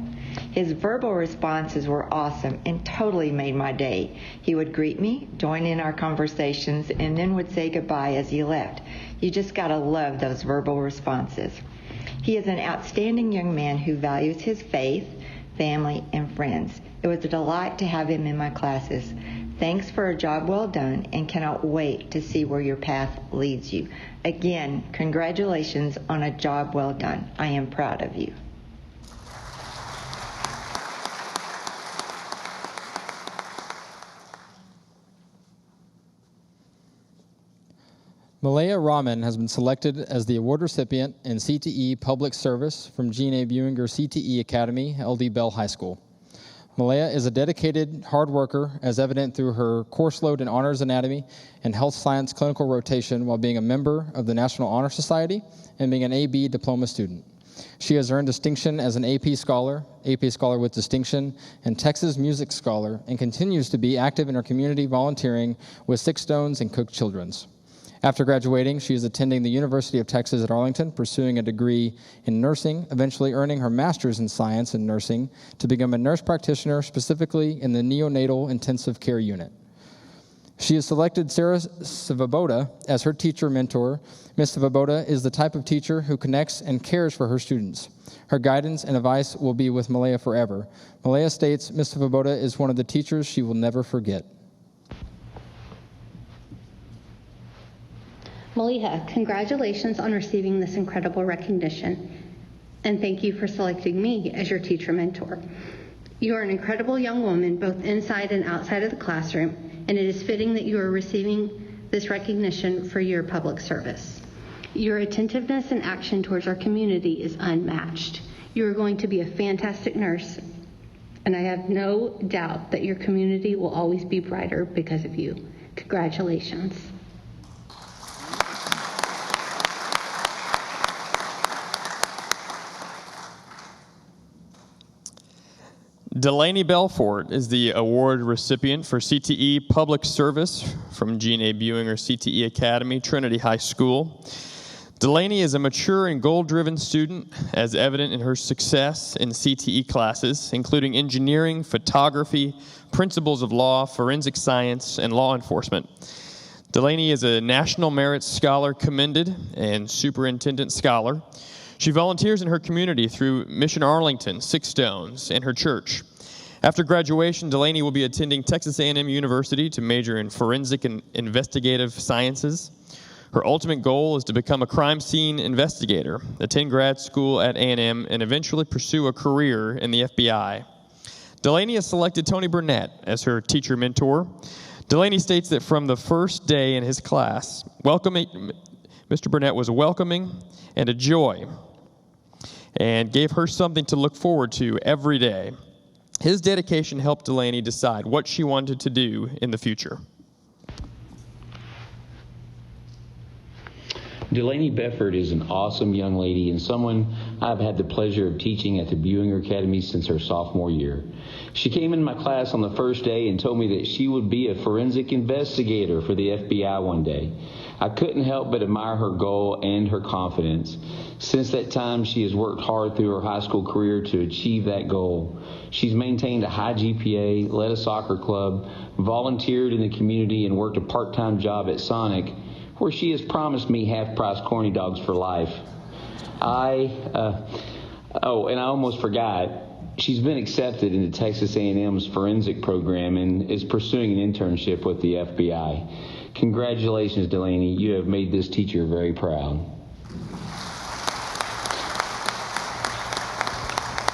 His verbal responses were awesome and totally made my day. He would greet me, join in our conversations, and then would say goodbye as he left. You just gotta love those verbal responses. He is an outstanding young man who values his faith, family, and friends. It was a delight to have him in my classes. Thanks for a job well done, and cannot wait to see where your path leads you. Again, congratulations on a job well done. I am proud of you. Malaya Rahman has been selected as the award recipient in CTE Public Service from Gene A. Buinger CTE Academy, LD Bell High School. Malaya is a dedicated hard worker, as evident through her course load in honors anatomy and health science clinical rotation while being a member of the National Honor Society and being an AB diploma student. She has earned distinction as an AP Scholar with distinction, and Texas Music Scholar, and continues to be active in her community volunteering with Six Stones and Cook Children's. After graduating, she is attending the University of Texas at Arlington, pursuing a degree in nursing, eventually earning her master's in science in nursing to become a nurse practitioner, specifically in the neonatal intensive care unit. She has selected Sarah Savaboda as her teacher mentor. Ms. Savaboda is the type of teacher who connects and cares for her students. Her guidance and advice will be with Malaya forever. Malaya states Ms. Savaboda is one of the teachers she will never forget. Maliha, congratulations on receiving this incredible recognition, and thank you for selecting me as your teacher mentor. You are an incredible young woman, both inside and outside of the classroom, and it is fitting that you are receiving this recognition for your public service. Your attentiveness and action towards our community is unmatched. You are going to be a fantastic nurse, and I have no doubt that your community will always be brighter because of you. Congratulations. Delaney Belfort is the award recipient for CTE Public Service from Gene A. Buinger CTE Academy, Trinity High School. Delaney is a mature and goal-driven student, as evident in her success in CTE classes, including engineering, photography, principles of law, forensic science, and law enforcement. Delaney is a National Merit Scholar Commended and Superintendent Scholar. She volunteers in her community through Mission Arlington, Six Stones, and her church. After graduation, Delaney will be attending Texas A&M University to major in forensic and investigative sciences. Her ultimate goal is to become a crime scene investigator, attend grad school at A&M, and eventually pursue a career in the FBI. Delaney has selected Tony Burnett as her teacher mentor. Delaney states that from the first day in his class, Mr. Burnett was welcoming and a joy and gave her something to look forward to every day. His dedication helped Delaney decide what she wanted to do in the future. Delaney Befford is an awesome young lady and someone I've had the pleasure of teaching at the Buinger Academy since her sophomore year. She came in my class on the first day and told me that she would be a forensic investigator for the FBI one day. I couldn't help but admire her goal and her confidence. Since that time, she has worked hard through her high school career to achieve that goal. She's maintained a high GPA, led a soccer club, volunteered in the community, and worked a part-time job at Sonic, where she has promised me half-price corny dogs for life. And I almost forgot. She's been accepted into Texas A&M's forensic program and is pursuing an internship with the FBI. Congratulations, Delaney. You have made this teacher very proud.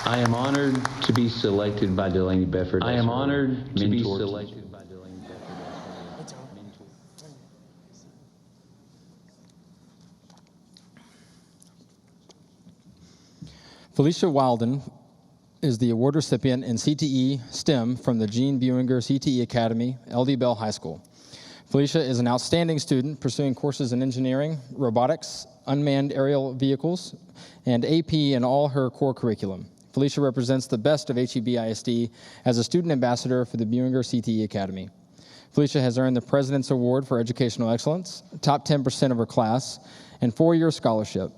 I am honored to be selected by Delaney Befford. I am honored to be selected by Delaney Befford as her mentor. Felicia Wilden is the award recipient in CTE STEM from the Buinger CTE Academy, LD Bell High School. Felicia is an outstanding student pursuing courses in engineering, robotics, unmanned aerial vehicles, and AP in all her core curriculum. Felicia represents the best of HEB ISD as a student ambassador for the Buinger CTE Academy. Felicia has earned the President's Award for Educational Excellence, top 10% of her class, and 4-year scholarship.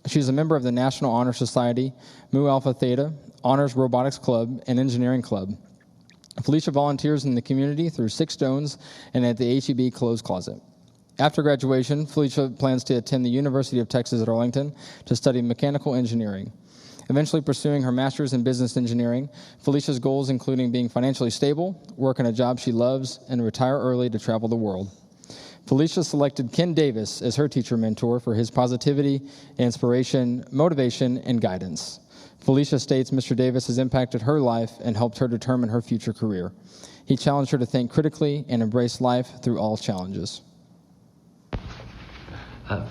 She's a member of the National Honor Society, Mu Alpha Theta, Honors Robotics Club, and Engineering Club. Felicia volunteers in the community through Six Stones and at the HEB Clothes Closet. After graduation, Felicia plans to attend the University of Texas at Arlington to study mechanical engineering. Eventually pursuing her master's in business engineering, Felicia's goals including being financially stable, work in a job she loves, and retire early to travel the world. Felicia selected Ken Davis as her teacher mentor for his positivity, inspiration, motivation, and guidance. Felicia states Mr. Davis has impacted her life and helped her determine her future career. He challenged her to think critically and embrace life through all challenges.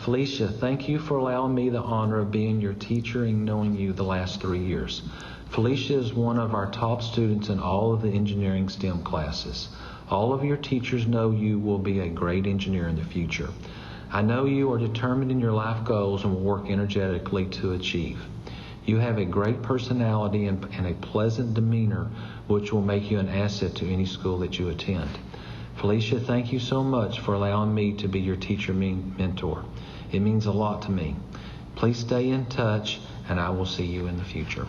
Felicia, thank you for allowing me the honor of being your teacher and knowing you the last 3 years. Felicia is one of our top students in all of the engineering STEM classes. All of your teachers know you will be a great engineer in the future. I know you are determined in your life goals and will work energetically to achieve. You have a great personality and a pleasant demeanor, which will make you an asset to any school that you attend. Felicia, thank you so much for allowing me to be your teacher mentor. It means a lot to me. Please stay in touch, and I will see you in the future.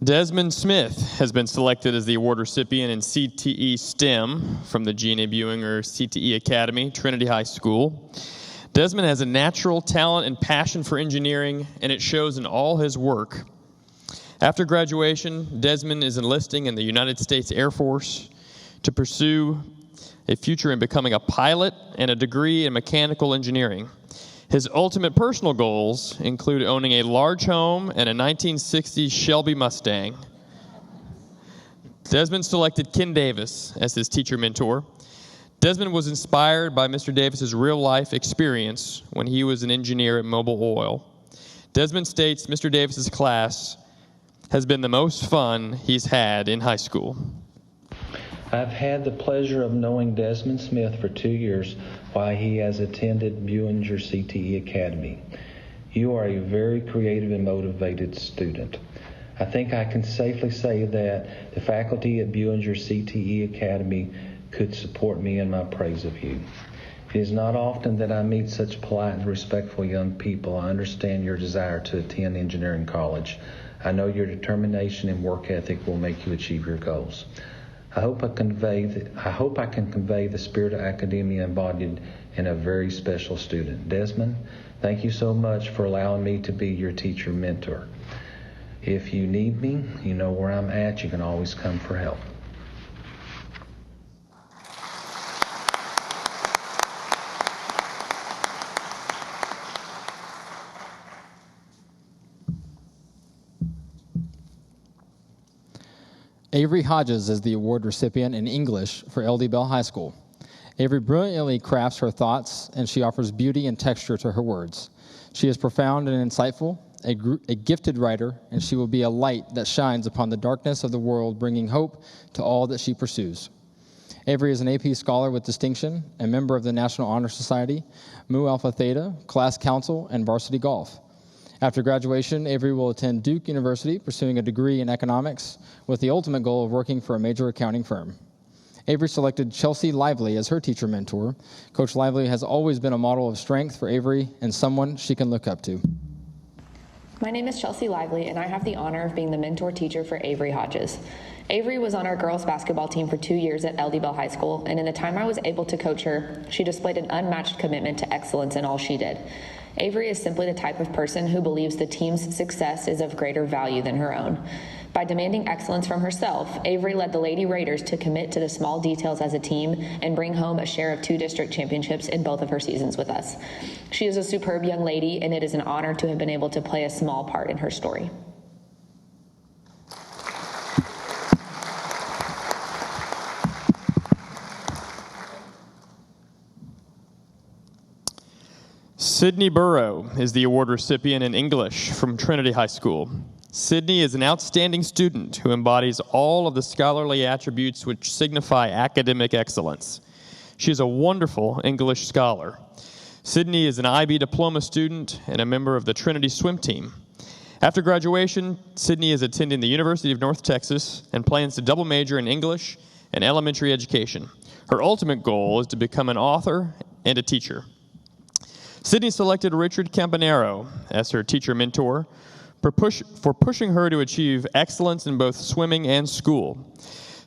Desmond Smith has been selected as the award recipient in CTE STEM from the G&A Buinger CTE Academy, Trinity High School. Desmond has a natural talent and passion for engineering, and it shows in all his work. After graduation, Desmond is enlisting in the United States Air Force to pursue a future in becoming a pilot and a degree in mechanical engineering. His ultimate personal goals include owning a large home and a 1960s Shelby Mustang. Desmond selected Ken Davis as his teacher mentor. Desmond was inspired by Mr. Davis's real-life experience when he was an engineer at Mobil Oil. Desmond states Mr. Davis's class has been the most fun he's had in high school. I've had the pleasure of knowing Desmond Smith for 2 years while he has attended Buinger CTE Academy. You are a very creative and motivated student. I think I can safely say that the faculty at Buinger CTE Academy could support me in my praise of you. It is not often that I meet such polite and respectful young people. I understand your desire to attend engineering college. I know your determination and work ethic will make you achieve your goals. I hope I can convey the spirit of academia embodied in a very special student. Desmond, thank you so much for allowing me to be your teacher mentor. If you need me, you know where I'm at. You can always come for help. Avery Hodges is the award recipient in English for LD Bell High School. Avery brilliantly crafts her thoughts, and she offers beauty and texture to her words. She is profound and insightful, a gifted writer, and she will be a light that shines upon the darkness of the world, bringing hope to all that she pursues. Avery is an AP Scholar with distinction, a member of the National Honor Society, Mu Alpha Theta, Class Council, and Varsity Golf. After graduation, Avery will attend Duke University, pursuing a degree in economics, with the ultimate goal of working for a major accounting firm. Avery selected Chelsea Lively as her teacher mentor. Coach Lively has always been a model of strength for Avery and someone she can look up to. My name is Chelsea Lively, and I have the honor of being the mentor teacher for Avery Hodges. Avery was on our girls basketball team for 2 years at LD Bell High School, and in the time I was able to coach her, she displayed an unmatched commitment to excellence in all she did. Avery is simply the type of person who believes the team's success is of greater value than her own. By demanding excellence from herself, Avery led the Lady Raiders to commit to the small details as a team and bring home a share of 2 district championships in both of her seasons with us. She is a superb young lady, and it is an honor to have been able to play a small part in her story. Sydney Burrow is the award recipient in English from Trinity High School. Sydney is an outstanding student who embodies all of the scholarly attributes which signify academic excellence. She is a wonderful English scholar. Sydney is an IB diploma student and a member of the Trinity swim team. After graduation, Sydney is attending the University of North Texas and plans to double major in English and elementary education. Her ultimate goal is to become an author and a teacher. Sydney selected Richard Campanero as her teacher mentor for pushing her to achieve excellence in both swimming and school.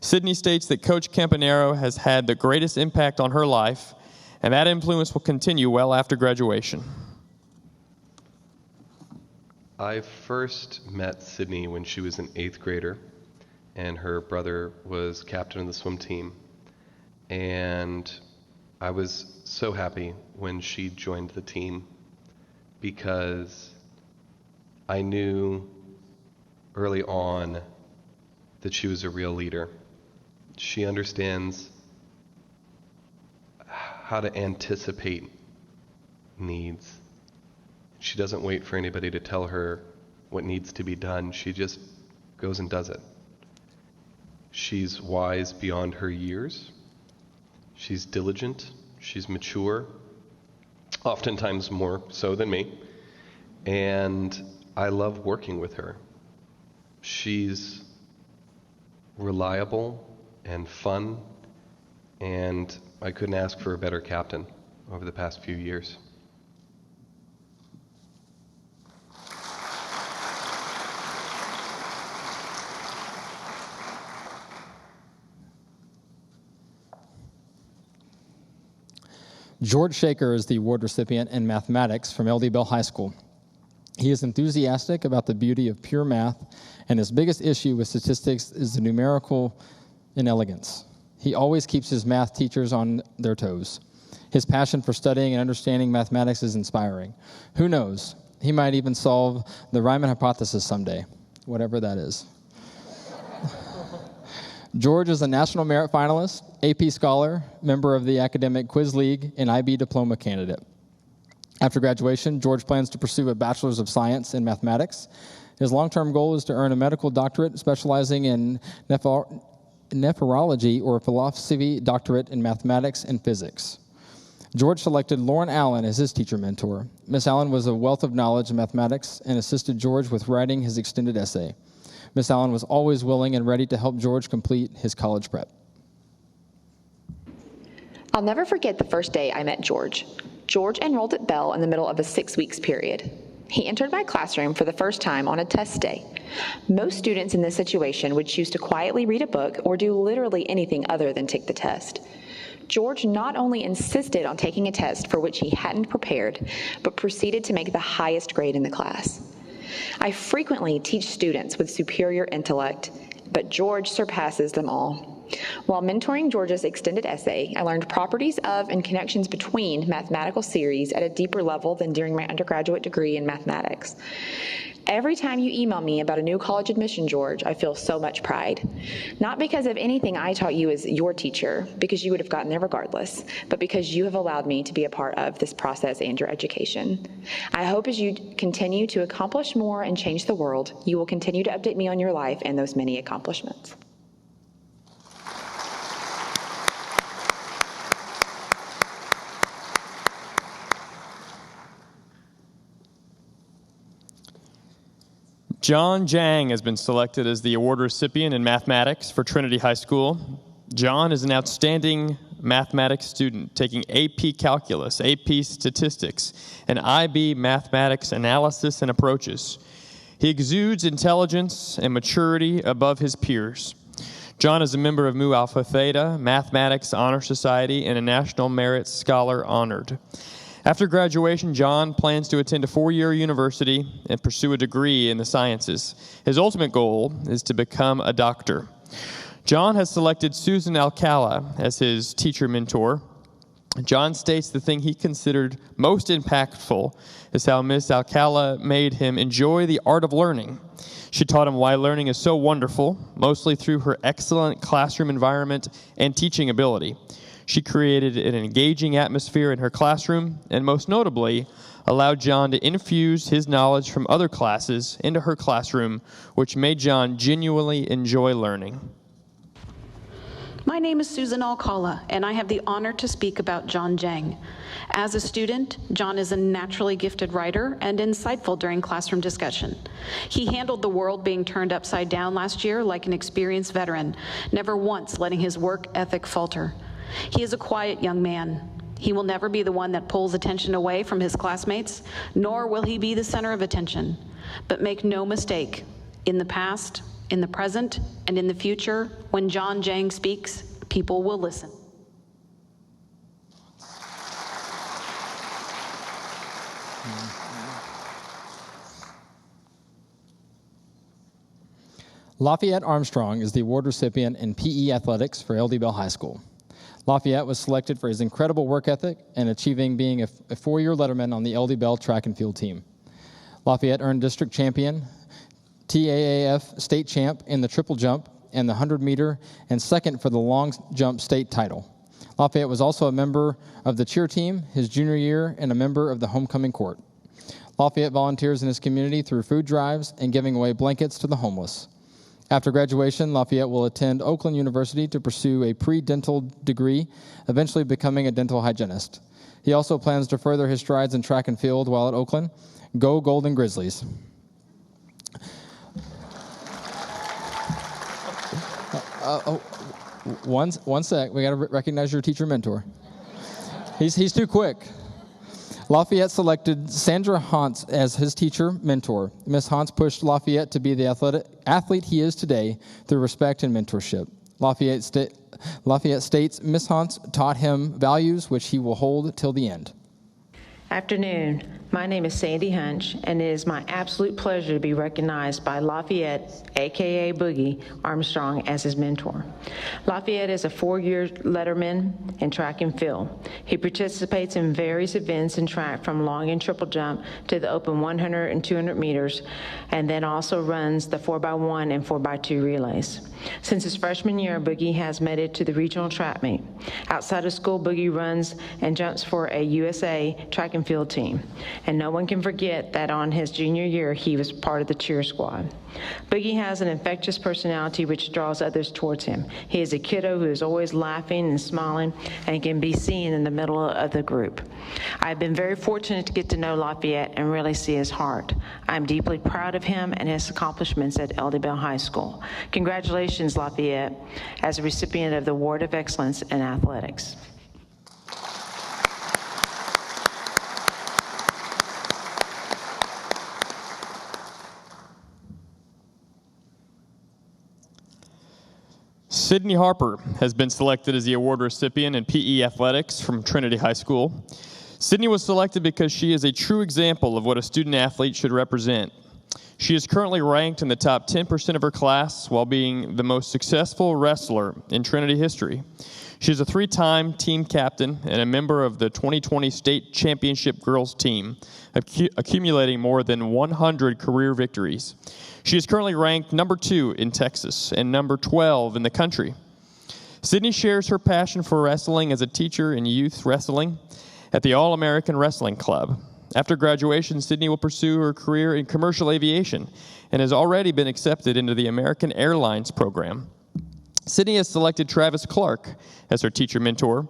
Sydney states that Coach Campanero has had the greatest impact on her life, and that influence will continue well after graduation. I first met Sydney when she was an 8th grader, and her brother was captain of the swim team. And I was so happy when she joined the team because I knew early on that she was a real leader. She understands how to anticipate needs. She doesn't wait for anybody to tell her what needs to be done. She just goes and does it. She's wise beyond her years. She's diligent. She's mature, oftentimes more so than me. And I love working with her. She's reliable and fun, and I couldn't ask for a better captain over the past few years. George Shaker is the award recipient in mathematics from LD Bell High School. He is enthusiastic about the beauty of pure math, and his biggest issue with statistics is the numerical inelegance. He always keeps his math teachers on their toes. His passion for studying and understanding mathematics is inspiring. Who knows? He might even solve the Riemann hypothesis someday, whatever that is. George is a National Merit Finalist, AP Scholar, member of the Academic Quiz League, and IB Diploma candidate. After graduation, George plans to pursue a Bachelor's of Science in Mathematics. His long-term goal is to earn a medical doctorate specializing in nephrology or a philosophy doctorate in mathematics and physics. George selected Lauren Allen as his teacher mentor. Miss Allen was a wealth of knowledge in mathematics and assisted George with writing his extended essay. Miss Allen was always willing and ready to help George complete his college prep. I'll never forget the first day I met George. George enrolled at Bell in the middle of a 6-week period. He entered my classroom for the first time on a test day. Most students in this situation would choose to quietly read a book or do literally anything other than take the test. George not only insisted on taking a test for which he hadn't prepared, but proceeded to make the highest grade in the class. I frequently teach students with superior intellect, but George surpasses them all. While mentoring George's extended essay, I learned properties of and connections between mathematical series at a deeper level than during my undergraduate degree in mathematics. Every time you email me about a new college admission, George, I feel so much pride. Not because of anything I taught you as your teacher, because you would have gotten there regardless, but because you have allowed me to be a part of this process and your education. I hope as you continue to accomplish more and change the world, you will continue to update me on your life and those many accomplishments. John Jang has been selected as the award recipient in mathematics for Trinity High School. John is an outstanding mathematics student, taking AP Calculus, AP Statistics, and IB Mathematics Analysis and Approaches. He exudes intelligence and maturity above his peers. John is a member of Mu Alpha Theta Mathematics Honor Society and a National Merit Scholar honored. After graduation, John plans to attend a 4-year university and pursue a degree in the sciences. His ultimate goal is to become a doctor. John has selected Susan Alcala as his teacher mentor. John states the thing he considered most impactful is how Miss Alcala made him enjoy the art of learning. She taught him why learning is so wonderful, mostly through her excellent classroom environment and teaching ability. She created an engaging atmosphere in her classroom and most notably allowed John to infuse his knowledge from other classes into her classroom, which made John genuinely enjoy learning. My name is Susan Alcala, and I have the honor to speak about John Jang. As a student, John is a naturally gifted writer and insightful during classroom discussion. He handled the world being turned upside down last year like an experienced veteran, never once letting his work ethic falter. He is a quiet young man. He will never be the one that pulls attention away from his classmates, nor will he be the center of attention. But make no mistake, in the past, in the present, and in the future, when John Jang speaks, people will listen. Lafayette Armstrong is the award recipient in PE athletics for LD Bell High School. Lafayette was selected for his incredible work ethic and achieving being a 4-year letterman on the LD Bell track and field team. Lafayette earned district champion, TAAF state champ in the triple jump and the 100-meter, and second for the long jump state title. Lafayette was also a member of the cheer team his junior year and a member of the homecoming court. Lafayette volunteers in his community through food drives and giving away blankets to the homeless. After graduation, Lafayette will attend Oakland University to pursue a pre-dental degree, eventually becoming a dental hygienist. He also plans to further his strides in track and field while at Oakland. Go Golden Grizzlies. One sec. We got to recognize your teacher mentor. He's too quick. Lafayette selected Sandra Hantz as his teacher mentor. Ms. Hantz pushed Lafayette to be the athlete he is today through respect and mentorship. Lafayette states Ms. Hantz taught him values which he will hold till the end. Afternoon. My name is Sandy Hunch, and it is my absolute pleasure to be recognized by Lafayette, aka Boogie Armstrong, as his mentor. Lafayette is a 4-year letterman in track and field. He participates in various events in track, from long and triple jump to the open 100 and 200 meters, and then also runs the 4x1 and 4x2 relays. Since his freshman year, Boogie has made it to the regional track meet. Outside of school, Boogie runs and jumps for a USA track and field team. And no one can forget that on his junior year, he was part of the cheer squad. Boogie has an infectious personality which draws others towards him. He is a kiddo who is always laughing and smiling and can be seen in the middle of the group. I've been very fortunate to get to know Lafayette and really see his heart. I'm deeply proud of him and his accomplishments at LD Bell High School. Congratulations, Lafayette, as a recipient of the Award of Excellence in Athletics. Sydney Harper has been selected as the award recipient in PE athletics from Trinity High School. Sydney was selected because she is a true example of what a student athlete should represent. She is currently ranked in the top 10% of her class while being the most successful wrestler in Trinity history. She is a 3-time team captain and a member of the 2020 state championship girls team, accumulating more than 100 career victories. She is currently ranked number 2 in Texas and number 12 in the country. Sydney shares her passion for wrestling as a teacher in youth wrestling at the All-American Wrestling Club. After graduation, Sydney will pursue her career in commercial aviation and has already been accepted into the American Airlines program. Sydney has selected Travis Clark as her teacher mentor.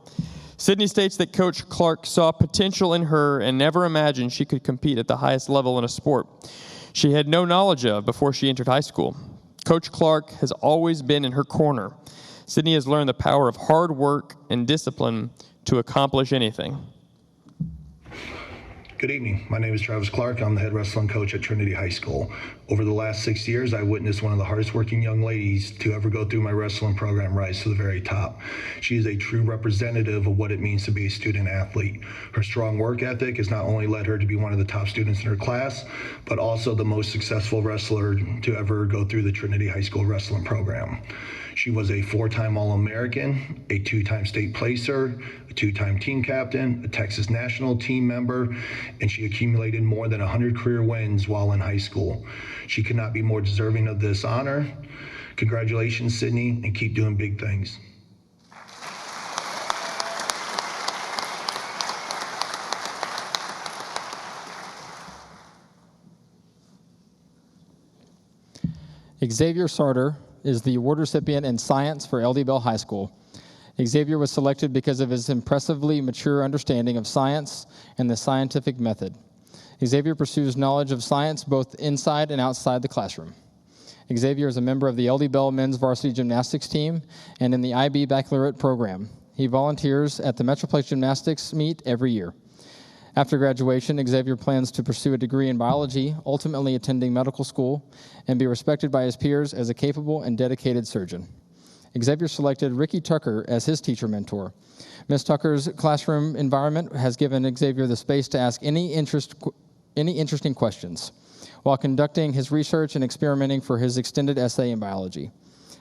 Sydney states that Coach Clark saw potential in her and never imagined she could compete at the highest level in a sport she had no knowledge of before she entered high school. Coach Clark has always been in her corner. Sydney has learned the power of hard work and discipline to accomplish anything. Good evening. My name is Travis Clark. I'm the head wrestling coach at Trinity High School. Over the last 6 years, I witnessed one of the hardest working young ladies to ever go through my wrestling program rise to the very top. She is a true representative of what it means to be a student athlete. Her strong work ethic has not only led her to be one of the top students in her class, but also the most successful wrestler to ever go through the Trinity High School wrestling program. She was a 4-time All-American, a 2-time state placer, a 2-time team captain, a Texas national team member, and she accumulated more than 100 career wins while in high school. She could not be more deserving of this honor. Congratulations, Sydney, and keep doing big things. Xavier Sarter is the award recipient in science for LD Bell High School. Xavier was selected because of his impressively mature understanding of science and the scientific method. Xavier pursues knowledge of science both inside and outside the classroom. Xavier is a member of the LD Bell men's varsity gymnastics team and in the IB baccalaureate program. He volunteers at the Metroplex Gymnastics meet every year. After graduation, Xavier plans to pursue a degree in biology, ultimately attending medical school, and be respected by his peers as a capable and dedicated surgeon. Xavier selected Ricky Tucker as his teacher mentor. Ms. Tucker's classroom environment has given Xavier the space to ask any interesting questions while conducting his research and experimenting for his extended essay in biology.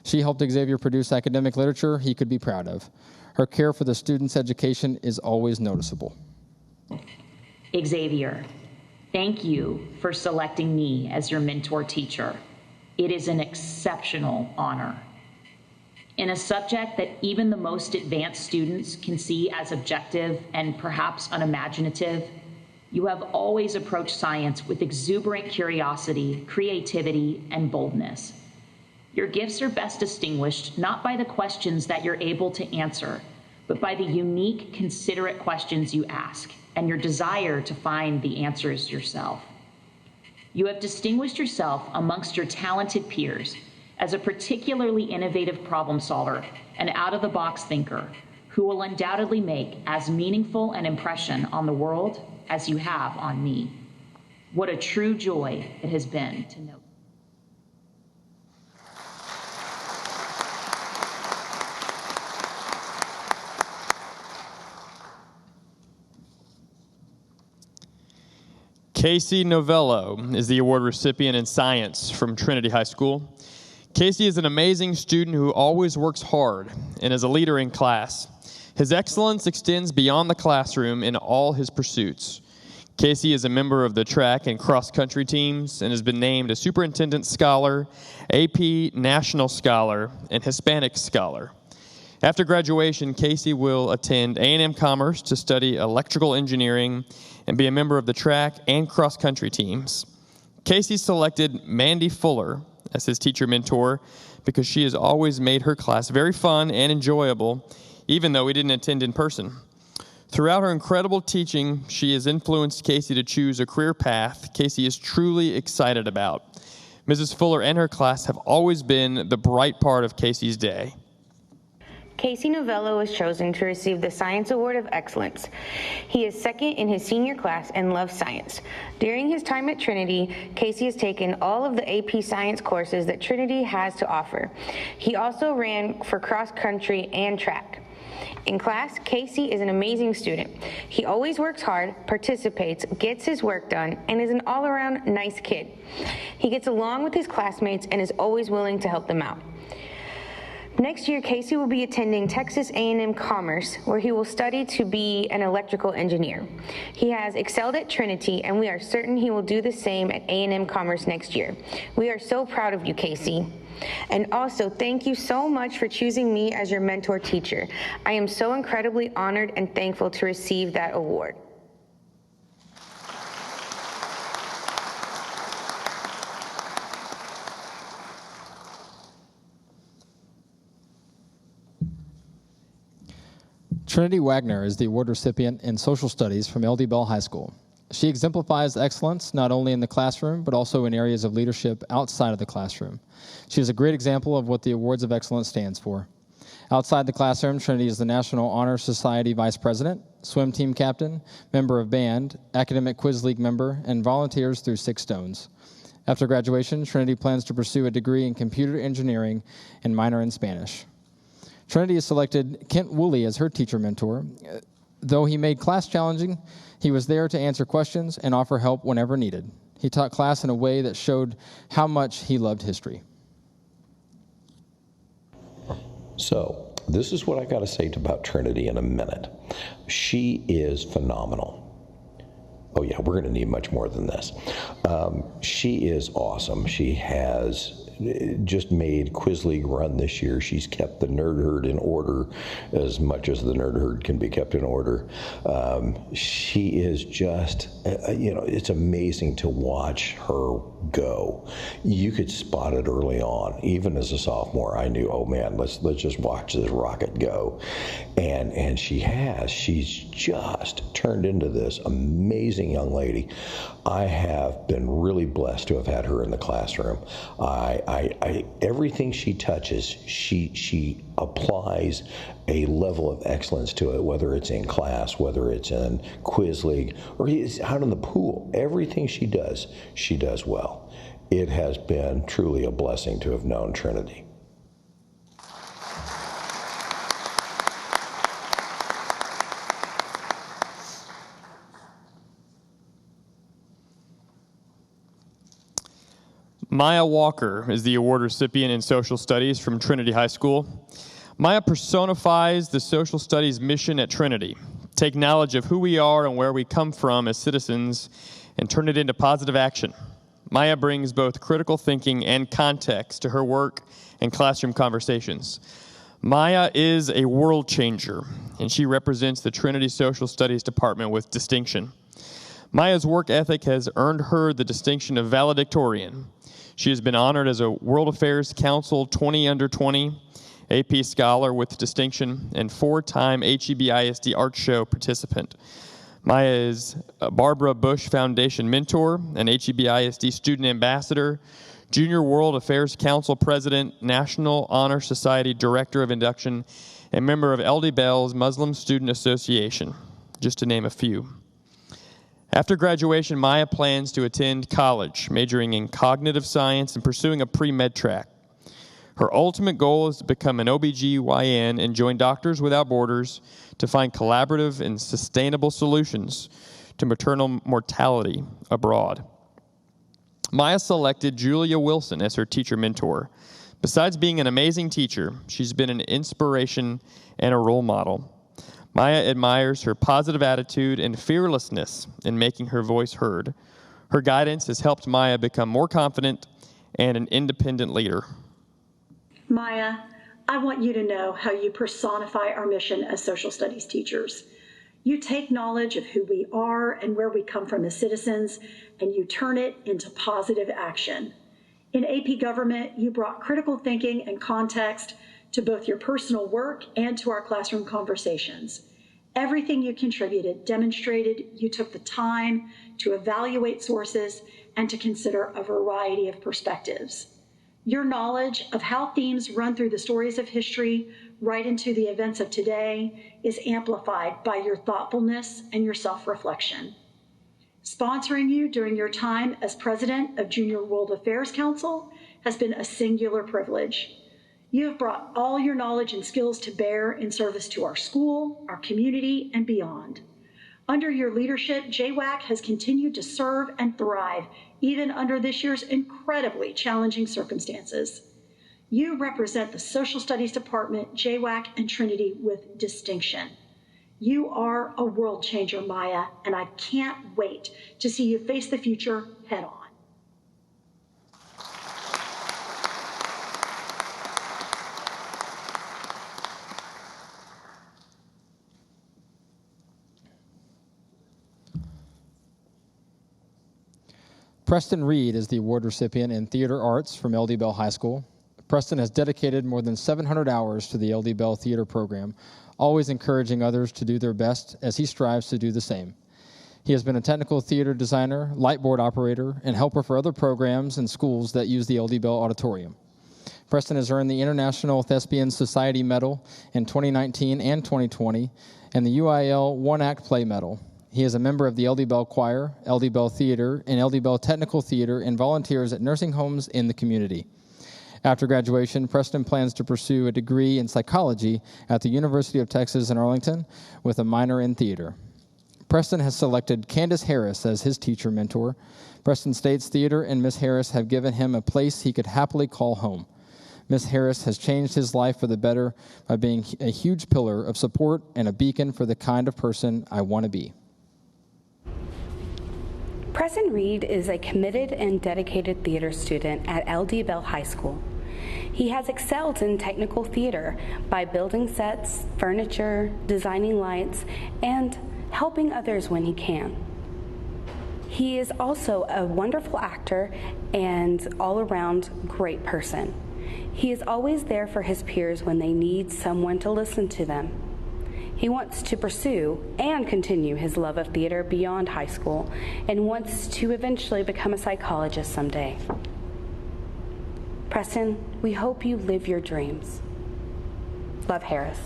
She helped Xavier produce academic literature he could be proud of. Her care for the student's education is always noticeable. Xavier, thank you for selecting me as your mentor teacher. It is an exceptional honor. In a subject that even the most advanced students can see as objective and perhaps unimaginative, you have always approached science with exuberant curiosity, creativity, and boldness. Your gifts are best distinguished not by the questions that you're able to answer, but by the unique, considerate questions you ask and your desire to find the answers yourself. You have distinguished yourself amongst your talented peers as a particularly innovative problem solver and out-of-the-box thinker who will undoubtedly make as meaningful an impression on the world as you have on me. What a true joy it has been to know. Casey Novello is the award recipient in science from Trinity High School. Casey is an amazing student who always works hard and is a leader in class. His excellence extends beyond the classroom in all his pursuits. Casey is a member of the track and cross-country teams and has been named a Superintendent Scholar, AP National Scholar, and Hispanic Scholar. After graduation, Casey will attend A&M Commerce to study electrical engineering and be a member of the track and cross-country teams. Casey selected Mandy Fuller as his teacher mentor because she has always made her class very fun and enjoyable, even though we didn't attend in person. Throughout her incredible teaching, she has influenced Casey to choose a career path Casey is truly excited about. Mrs. Fuller and her class have always been the bright part of Casey's day. Casey Novello was chosen to receive the Science Award of Excellence. He is second in his senior class and loves science. During his time at Trinity, Casey has taken all of the AP Science courses that Trinity has to offer. He also ran for cross country and track. In class, Casey is an amazing student. He always works hard, participates, gets his work done, and is an all-around nice kid. He gets along with his classmates and is always willing to help them out. Next year, Casey will be attending Texas A&M Commerce, where he will study to be an electrical engineer. He has excelled at Trinity, and we are certain he will do the same at A&M Commerce next year. We are so proud of you, Casey. And also, thank you so much for choosing me as your mentor teacher. I am so incredibly honored and thankful to receive that award. Trinity Wagner is the award recipient in Social Studies from LD Bell High School. She exemplifies excellence not only in the classroom, but also in areas of leadership outside of the classroom. She is a great example of what the Awards of Excellence stands for. Outside the classroom, Trinity is the National Honor Society Vice President, swim team captain, member of band, academic quiz league member, and volunteers through Six Stones. After graduation, Trinity plans to pursue a degree in computer engineering and minor in Spanish. Trinity has selected Kent Woolley as her teacher mentor. Though he made class challenging, he was there to answer questions and offer help whenever needed. He taught class in a way that showed how much he loved history. So, this is what I got to say about Trinity in a minute. She is phenomenal. Oh yeah, we're going to need much more than this. She is awesome. She has just made Quiz League run this year. She's kept the nerd herd in order as much as the nerd herd can be kept in order. She is just, it's amazing to watch her go. You could spot it early on. Even as a sophomore, I knew, oh man, let's just watch this rocket go. And she's just turned into this amazing young lady. I have been really blessed to have had her in the classroom. Everything she touches, she applies a level of excellence to it, whether it's in class, whether it's in Quiz League, or it's out in the pool. Everything she does well. It has been truly a blessing to have known Trinity. Maya Walker is the award recipient in Social Studies from Trinity High School. Maya personifies the social studies mission at Trinity. Take knowledge of who we are and where we come from as citizens and turn it into positive action. Maya brings both critical thinking and context to her work and classroom conversations. Maya is a world changer, and she represents the Trinity Social Studies Department with distinction. Maya's work ethic has earned her the distinction of valedictorian. She has been honored as a World Affairs Council 20 Under 20, AP Scholar with distinction, and 4-time HEB ISD Art Show participant. Maya is a Barbara Bush Foundation mentor, an HEB ISD student ambassador, Junior World Affairs Council president, National Honor Society director of induction, and member of LD Bell's Muslim Student Association, just to name a few. After graduation, Maya plans to attend college, majoring in cognitive science and pursuing a pre-med track. Her ultimate goal is to become an OBGYN and join Doctors Without Borders to find collaborative and sustainable solutions to maternal mortality abroad. Maya selected Julia Wilson as her teacher mentor. Besides being an amazing teacher, she's been an inspiration and a role model. Maya admires her positive attitude and fearlessness in making her voice heard. Her guidance has helped Maya become more confident and an independent leader. Maya, I want you to know how you personify our mission as social studies teachers. You take knowledge of who we are and where we come from as citizens, and you turn it into positive action. In AP Government, you brought critical thinking and context to both your personal work and to our classroom conversations. Everything you contributed demonstrated you took the time to evaluate sources and to consider a variety of perspectives. Your knowledge of how themes run through the stories of history right into the events of today is amplified by your thoughtfulness and your self-reflection. Sponsoring you during your time as president of Junior World Affairs Council has been a singular privilege. You have brought all your knowledge and skills to bear in service to our school, our community, and beyond. Under your leadership, JWAC has continued to serve and thrive, even under this year's incredibly challenging circumstances. You represent the Social Studies Department, JWAC, and Trinity with distinction. You are a world changer, Maya, and I can't wait to see you face the future head on. Preston Reed is the award recipient in Theater Arts from LD Bell High School. Preston has dedicated more than 700 hours to the LD Bell Theater program, always encouraging others to do their best as he strives to do the same. He has been a technical theater designer, lightboard operator, and helper for other programs and schools that use the LD Bell Auditorium. Preston has earned the International Thespian Society Medal in 2019 and 2020, and the UIL One-Act Play Medal. He is a member of the LD Bell Choir, LD Bell Theater, and LD Bell Technical Theater, and volunteers at nursing homes in the community. After graduation, Preston plans to pursue a degree in psychology at the University of Texas in Arlington with a minor in theater. Preston has selected Candace Harris as his teacher mentor. Preston states theater and Miss Harris have given him a place he could happily call home. Miss Harris has changed his life for the better by being a huge pillar of support and a beacon for the kind of person I want to be. Preston Reed is a committed and dedicated theater student at LD Bell High School. He has excelled in technical theater by building sets, furniture, designing lights, and helping others when he can. He is also a wonderful actor and all-around great person. He is always there for his peers when they need someone to listen to them. He wants to pursue and continue his love of theater beyond high school and wants to eventually become a psychologist someday. Preston, we hope you live your dreams. Love, Harris.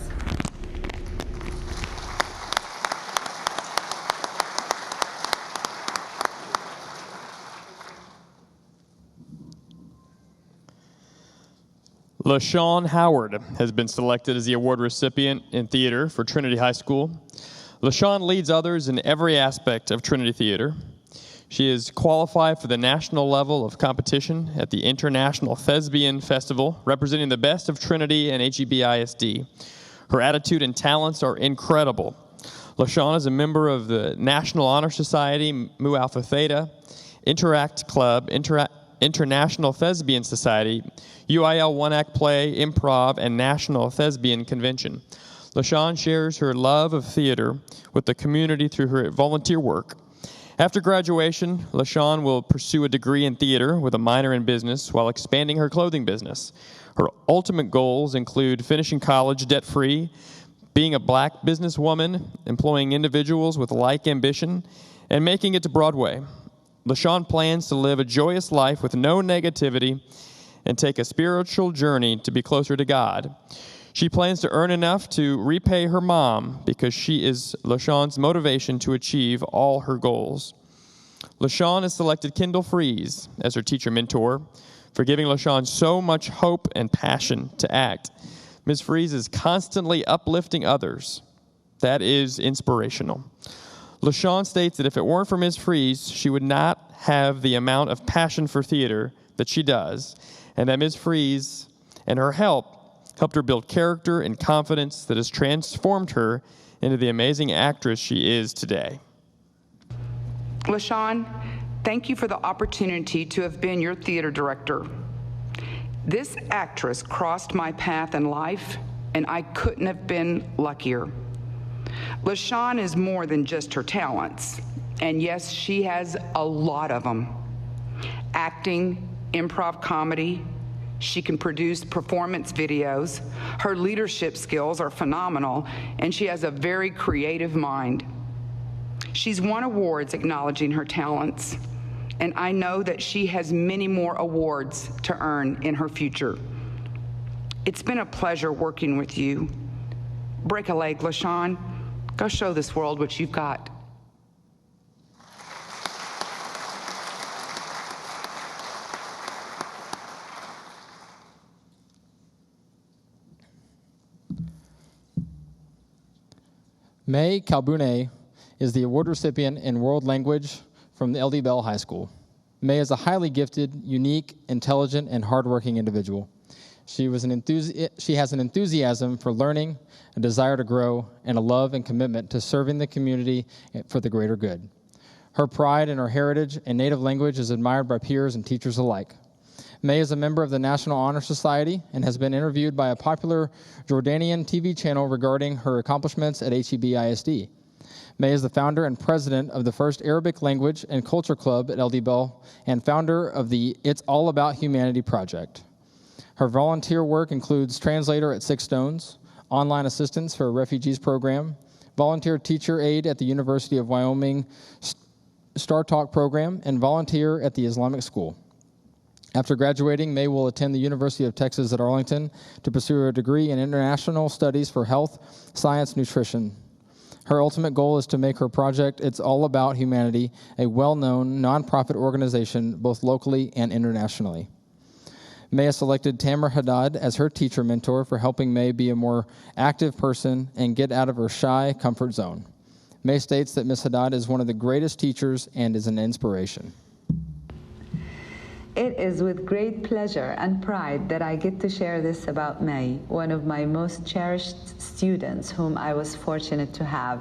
LaShawn Howard has been selected as the award recipient in theater for Trinity High School. LaShawn leads others in every aspect of Trinity Theater. She is qualified for the national level of competition at the International Thespian Festival, representing the best of Trinity and HEB ISD. Her attitude and talents are incredible. LaShawn is a member of the National Honor Society, Mu Alpha Theta, Interact Club, International Thespian Society, UIL One-Act Play, Improv, and National Thespian Convention. LaShawn shares her love of theater with the community through her volunteer work. After graduation, LaShawn will pursue a degree in theater with a minor in business while expanding her clothing business. Her ultimate goals include finishing college debt-free, being a black businesswoman, employing individuals with like ambition, and making it to Broadway. LaShawn plans to live a joyous life with no negativity and take a spiritual journey to be closer to God. She plans to earn enough to repay her mom because she is LaShawn's motivation to achieve all her goals. LaShawn has selected Kendall Freeze as her teacher mentor for giving LaShawn so much hope and passion to act. Ms. Freeze is constantly uplifting others. That is inspirational. LaShawn states that if it weren't for Ms. Freeze, she would not have the amount of passion for theater that she does, and that Ms. Freeze and her helped her build character and confidence that has transformed her into the amazing actress she is today. LaShawn, thank you for the opportunity to have been your theater director. This actress crossed my path in life, and I couldn't have been luckier. LaShawn is more than just her talents, and yes, she has a lot of them. Acting, improv comedy, she can produce performance videos, her leadership skills are phenomenal, and she has a very creative mind. She's won awards acknowledging her talents, and I know that she has many more awards to earn in her future. It's been a pleasure working with you. Break a leg, LaShawn. Go show this world what you've got. May Calbune is the award recipient in World Language from the LD Bell High School. May is a highly gifted, unique, intelligent, and hardworking individual. She has an enthusiasm for learning, a desire to grow, and a love and commitment to serving the community for the greater good. Her pride in her heritage and native language is admired by peers and teachers alike. May is a member of the National Honor Society and has been interviewed by a popular Jordanian TV channel regarding her accomplishments at HEB ISD. May is the founder and president of the first Arabic Language and Culture Club at LD Bell and founder of the It's All About Humanity project. Her volunteer work includes translator at Six Stones, online assistance for a refugees program, volunteer teacher aide at the University of Wyoming Star Talk program, and volunteer at the Islamic School. After graduating, May will attend the University of Texas at Arlington to pursue a degree in international studies for health, science, nutrition. Her ultimate goal is to make her project, It's All About Humanity, a well-known nonprofit organization both locally and internationally. May has selected Tamara Haddad as her teacher mentor for helping May be a more active person and get out of her shy comfort zone. May states that Ms. Haddad is one of the greatest teachers and is an inspiration. It is with great pleasure and pride that I get to share this about May, one of my most cherished students whom I was fortunate to have.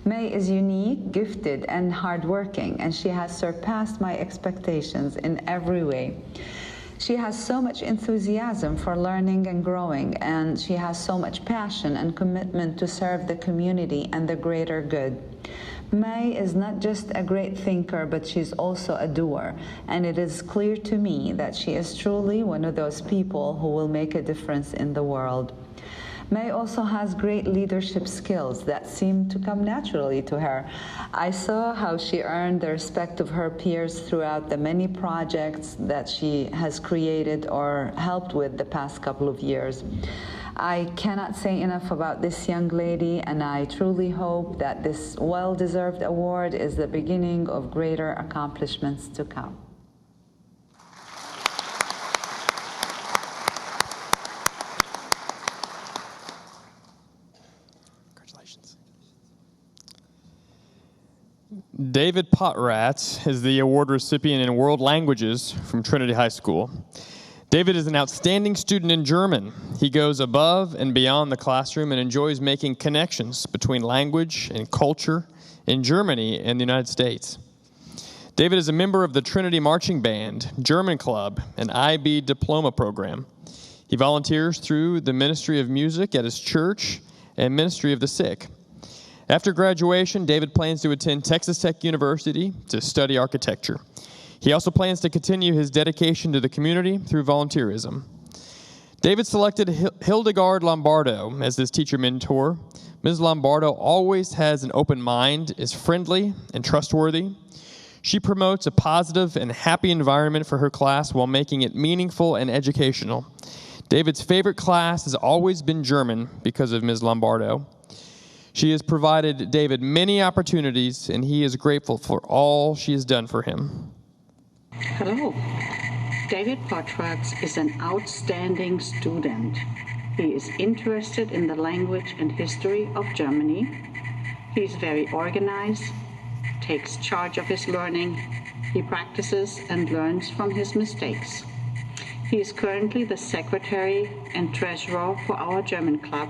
May is unique, gifted, and hardworking, and she has surpassed my expectations in every way. She has so much enthusiasm for learning and growing, and she has so much passion and commitment to serve the community and the greater good. May is not just a great thinker, but she's also a doer, and it is clear to me that she is truly one of those people who will make a difference in the world. May also has great leadership skills that seem to come naturally to her. I saw how she earned the respect of her peers throughout the many projects that she has created or helped with the past couple of years. I cannot say enough about this young lady, and I truly hope that this well-deserved award is the beginning of greater accomplishments to come. Congratulations. David Potratz is the award recipient in World Languages from Trinity High School. David is an outstanding student in German. He goes above and beyond the classroom and enjoys making connections between language and culture in Germany and the United States. David is a member of the Trinity Marching Band, German Club, and IB Diploma Program. He volunteers through the Ministry of Music at his church and Ministry of the Sick. After graduation, David plans to attend Texas Tech University to study architecture. He also plans to continue his dedication to the community through volunteerism. David selected Hildegard Lombardo as his teacher mentor. Ms. Lombardo always has an open mind, is friendly and trustworthy. She promotes a positive and happy environment for her class while making it meaningful and educational. David's favorite class has always been German because of Ms. Lombardo. She has provided David many opportunities, and he is grateful for all she has done for him. Hello. David Potratz is an outstanding student. He is interested in the language and history of Germany. He is very organized, takes charge of his learning. He practices and learns from his mistakes. He is currently the secretary and treasurer for our German club,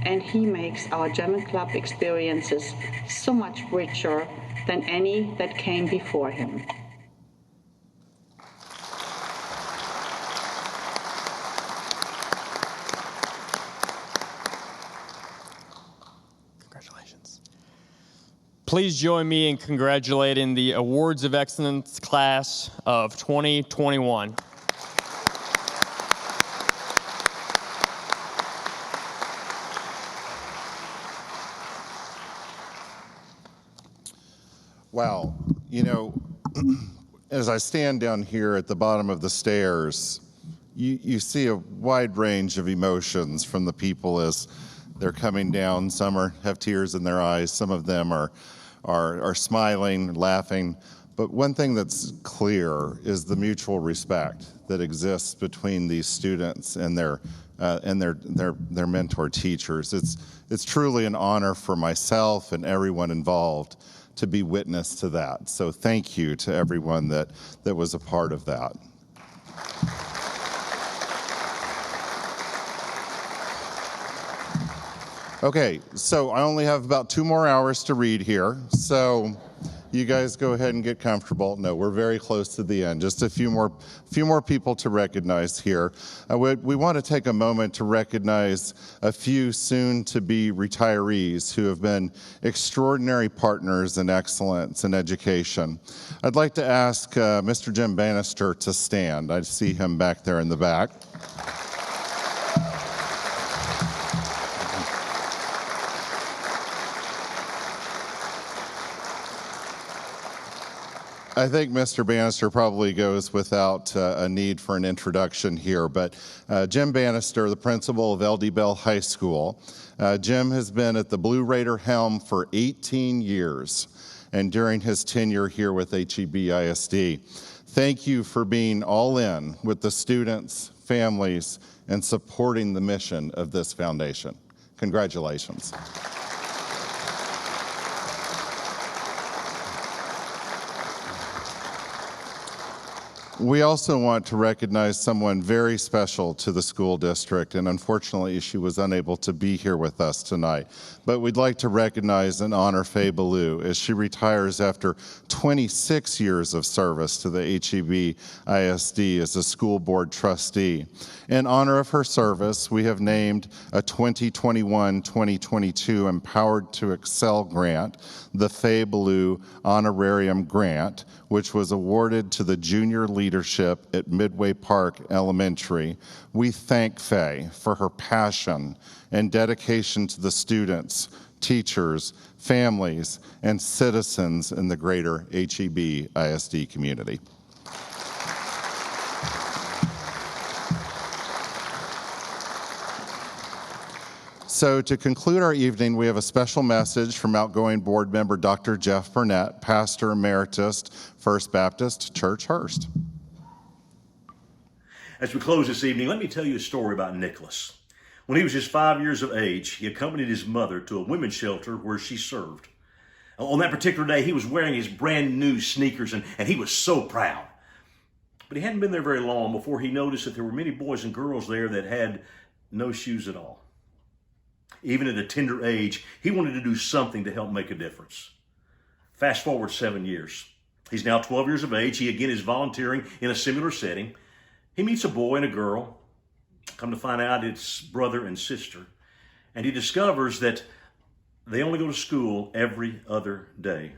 and he makes our German club experiences so much richer than any that came before him. Please join me in congratulating the Awards of Excellence class of 2021. Wow, you know, as I stand down here at the bottom of the stairs, you see a wide range of emotions from the people as they're coming down. Some have tears in their eyes, some of them are smiling, laughing. But one thing that's clear is the mutual respect that exists between these students and their and their mentor teachers. It's truly an honor for myself and everyone involved to be witness to that. So thank you to everyone that was a part of that. Okay, so I only have about 2 more hours to read here, so you guys go ahead and get comfortable. No, we're very close to the end. Just a few more people to recognize here. We want to take a moment to recognize a few soon-to-be retirees who have been extraordinary partners in excellence in education. I'd like to ask Mr. Jim Bannister to stand. I see him back there in the back. I think Mr. Bannister probably goes without a need for an introduction here, but Jim Bannister, the principal of LD Bell High School. Jim has been at the Blue Raider helm for 18 years, and during his tenure here with HEB ISD. Thank you for being all in with the students, families, and supporting the mission of this foundation. Congratulations. We also want to recognize someone very special to the school district, and unfortunately she was unable to be here with us tonight. But we'd like to recognize and honor Faye Ballou as she retires after 26 years of service to the HEB ISD as a school board trustee. In honor of her service, we have named a 2021-2022 Empowered to Excel grant, the Faye Ballou Honorarium Grant, which was awarded to the junior leadership at Midway Park Elementary. We thank Faye for her passion and dedication to the students, teachers, families, and citizens in the greater HEB ISD community. So to conclude our evening, we have a special message from outgoing board member Dr. Jeff Burnett, Pastor Emeritus, First Baptist Church, Hurst. As we close this evening, let me tell you a story about Nicholas. When he was just 5 years of age, he accompanied his mother to a women's shelter where she served. On that particular day, he was wearing his brand new sneakers, and he was so proud. But he hadn't been there very long before he noticed that there were many boys and girls there that had no shoes at all. Even at a tender age, he wanted to do something to help make a difference. Fast forward 7 years. He's now 12 years of age. He again is volunteering in a similar setting. He meets a boy and a girl. Come to find out it's brother and sister. And he discovers that they only go to school every other day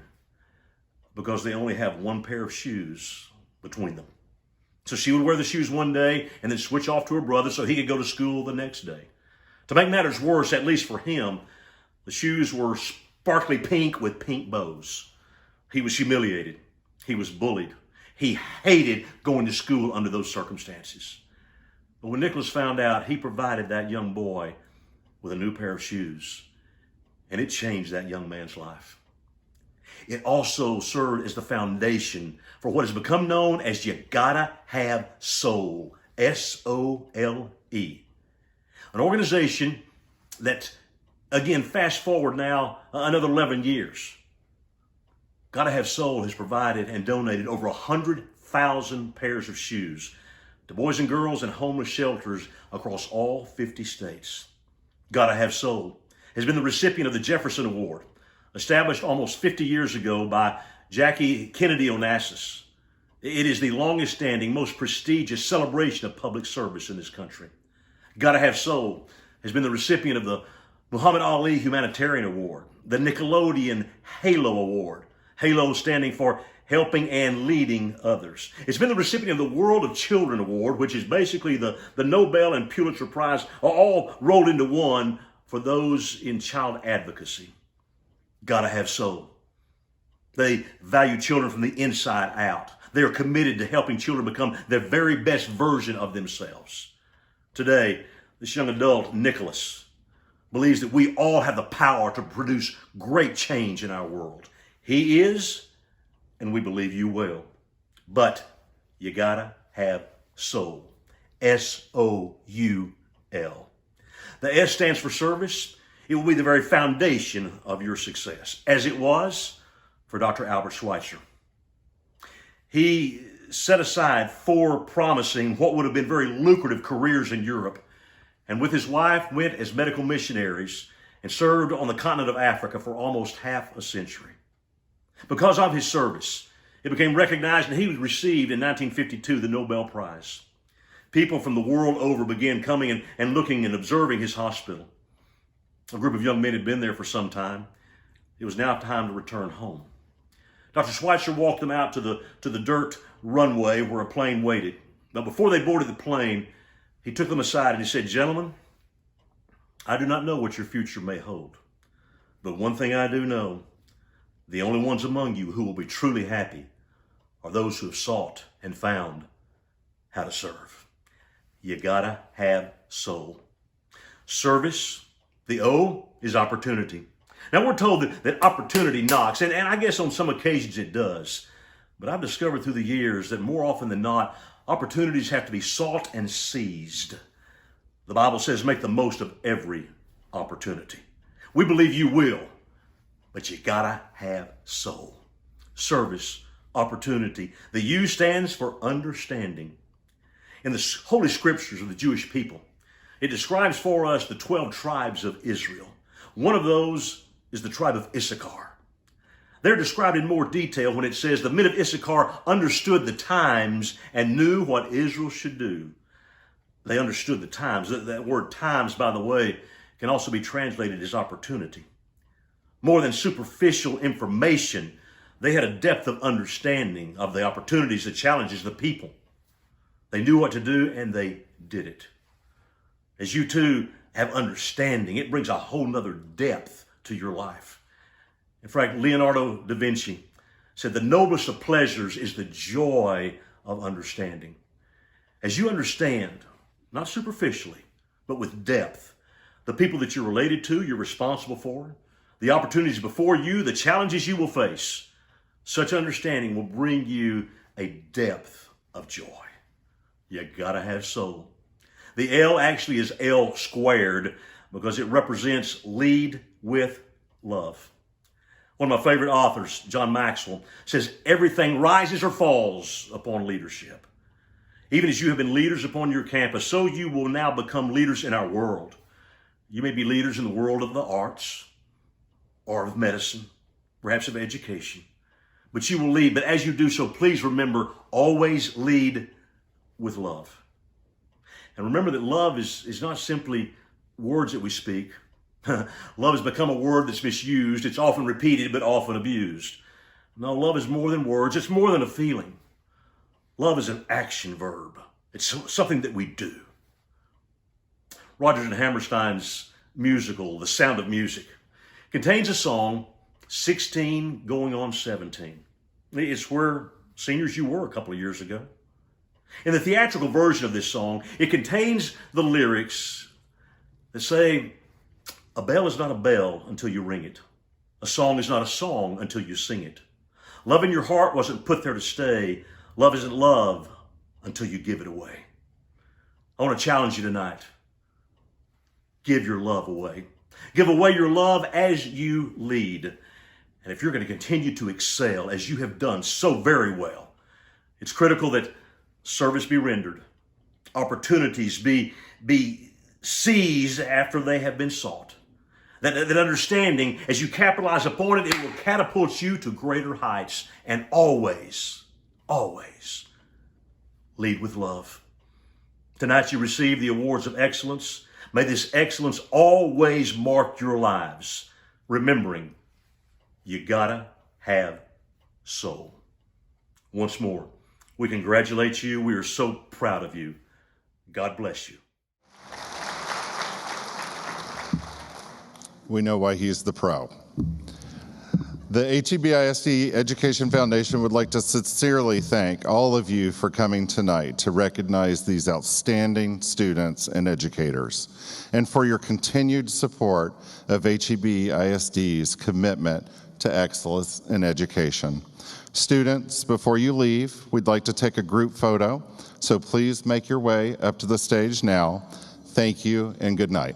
because they only have one pair of shoes between them. So she would wear the shoes one day and then switch off to her brother so he could go to school the next day. To make matters worse, at least for him, the shoes were sparkly pink with pink bows. He was humiliated. He was bullied. He hated going to school under those circumstances. But when Nicholas found out, he provided that young boy with a new pair of shoes, and it changed that young man's life. It also served as the foundation for what has become known as You Gotta Have Soul, S-O-L-E. An organization that, again, fast forward now another 11 years. Gotta Have Soul has provided and donated over 100,000 pairs of shoes to boys and girls in homeless shelters across all 50 states. Gotta Have Soul has been the recipient of the Jefferson Award, established almost 50 years ago by Jackie Kennedy Onassis. It is the longest standing, most prestigious celebration of public service in this country. Gotta Have Soul has been the recipient of the Muhammad Ali Humanitarian Award, the Nickelodeon Halo Award, Halo standing for Helping and Leading Others. It's been the recipient of the World of Children Award, which is basically the Nobel and Pulitzer Prize all rolled into one for those in child advocacy. Gotta Have Soul. They value children from the inside out. They are committed to helping children become their very best version of themselves. Today, this young adult, Nicholas, believes that we all have the power to produce great change in our world. He is, and we believe you will. But you gotta have soul. S-O-U-L. L. The S stands for service. It will be the very foundation of your success, as it was for Dr. Albert Schweitzer. He set aside 4 promising, what would have been very lucrative careers in Europe, and with his wife went as medical missionaries and served on the continent of Africa for almost half a century. Because of his service, it became recognized, and he received in 1952 the Nobel Prize. People from the world over began coming and looking and observing his hospital. A group of young men had been there for some time. It was now time to return home. Dr. Schweitzer walked them out to the dirt runway where a plane waited. But before they boarded the plane, he took them aside and he said, "Gentlemen, I do not know what your future may hold, but one thing I do know, the only ones among you who will be truly happy are those who have sought and found how to serve." You gotta have soul. Service, the O, is opportunity. Now we're told that opportunity knocks, and I guess on some occasions it does. But I've discovered through the years that more often than not, opportunities have to be sought and seized. The Bible says make the most of every opportunity. We believe you will, but you gotta have soul. Service, opportunity. The U stands for understanding. In the Holy Scriptures of the Jewish people, it describes for us the 12 tribes of Israel. One of those is the tribe of Issachar. They're described in more detail when it says the men of Issachar understood the times and knew what Israel should do. They understood the times. That word times, by the way, can also be translated as opportunity. More than superficial information, they had a depth of understanding of the opportunities, the challenges, the people. They knew what to do and they did it. As you too have understanding, it brings a whole nother depth to your life. In fact, Leonardo da Vinci said the noblest of pleasures is the joy of understanding. As you understand, not superficially, but with depth, the people that you're related to, you're responsible for, the opportunities before you, the challenges you will face, such understanding will bring you a depth of joy. You gotta have soul. The L actually is L squared because it represents lead with love. One of my favorite authors, John Maxwell, says everything rises or falls upon leadership. Even as you have been leaders upon your campus, so you will now become leaders in our world. You may be leaders in the world of the arts or of medicine, perhaps of education, but you will lead. But as you do so, please remember, always lead with love. And remember that love is not simply words that we speak. Love has become a word that's misused. It's often repeated, but often abused. No, love is more than words. It's more than a feeling. Love is an action verb. It's something that we do. Rodgers and Hammerstein's musical, The Sound of Music, contains a song, 16 going on 17. It's where seniors you were a couple of years ago. In the theatrical version of this song, it contains the lyrics that say, "A bell is not a bell until you ring it. A song is not a song until you sing it. Love in your heart wasn't put there to stay. Love isn't love until you give it away." I want to challenge you tonight. Give your love away. Give away your love as you lead. And if you're going to continue to excel as you have done so very well, it's critical that service be rendered, opportunities be seized after they have been sought. That understanding, as you capitalize upon it, it will catapult you to greater heights. And always, always lead with love. Tonight you receive the awards of excellence. May this excellence always mark your lives, remembering you gotta have soul. Once more, we congratulate you. We are so proud of you. God bless you. We know why he's the pro. The HEB ISD Education Foundation would like to sincerely thank all of you for coming tonight to recognize these outstanding students and educators, and for your continued support of HEB ISD's commitment to excellence in education. Students, before you leave, we'd like to take a group photo, so please make your way up to the stage now. Thank you and good night.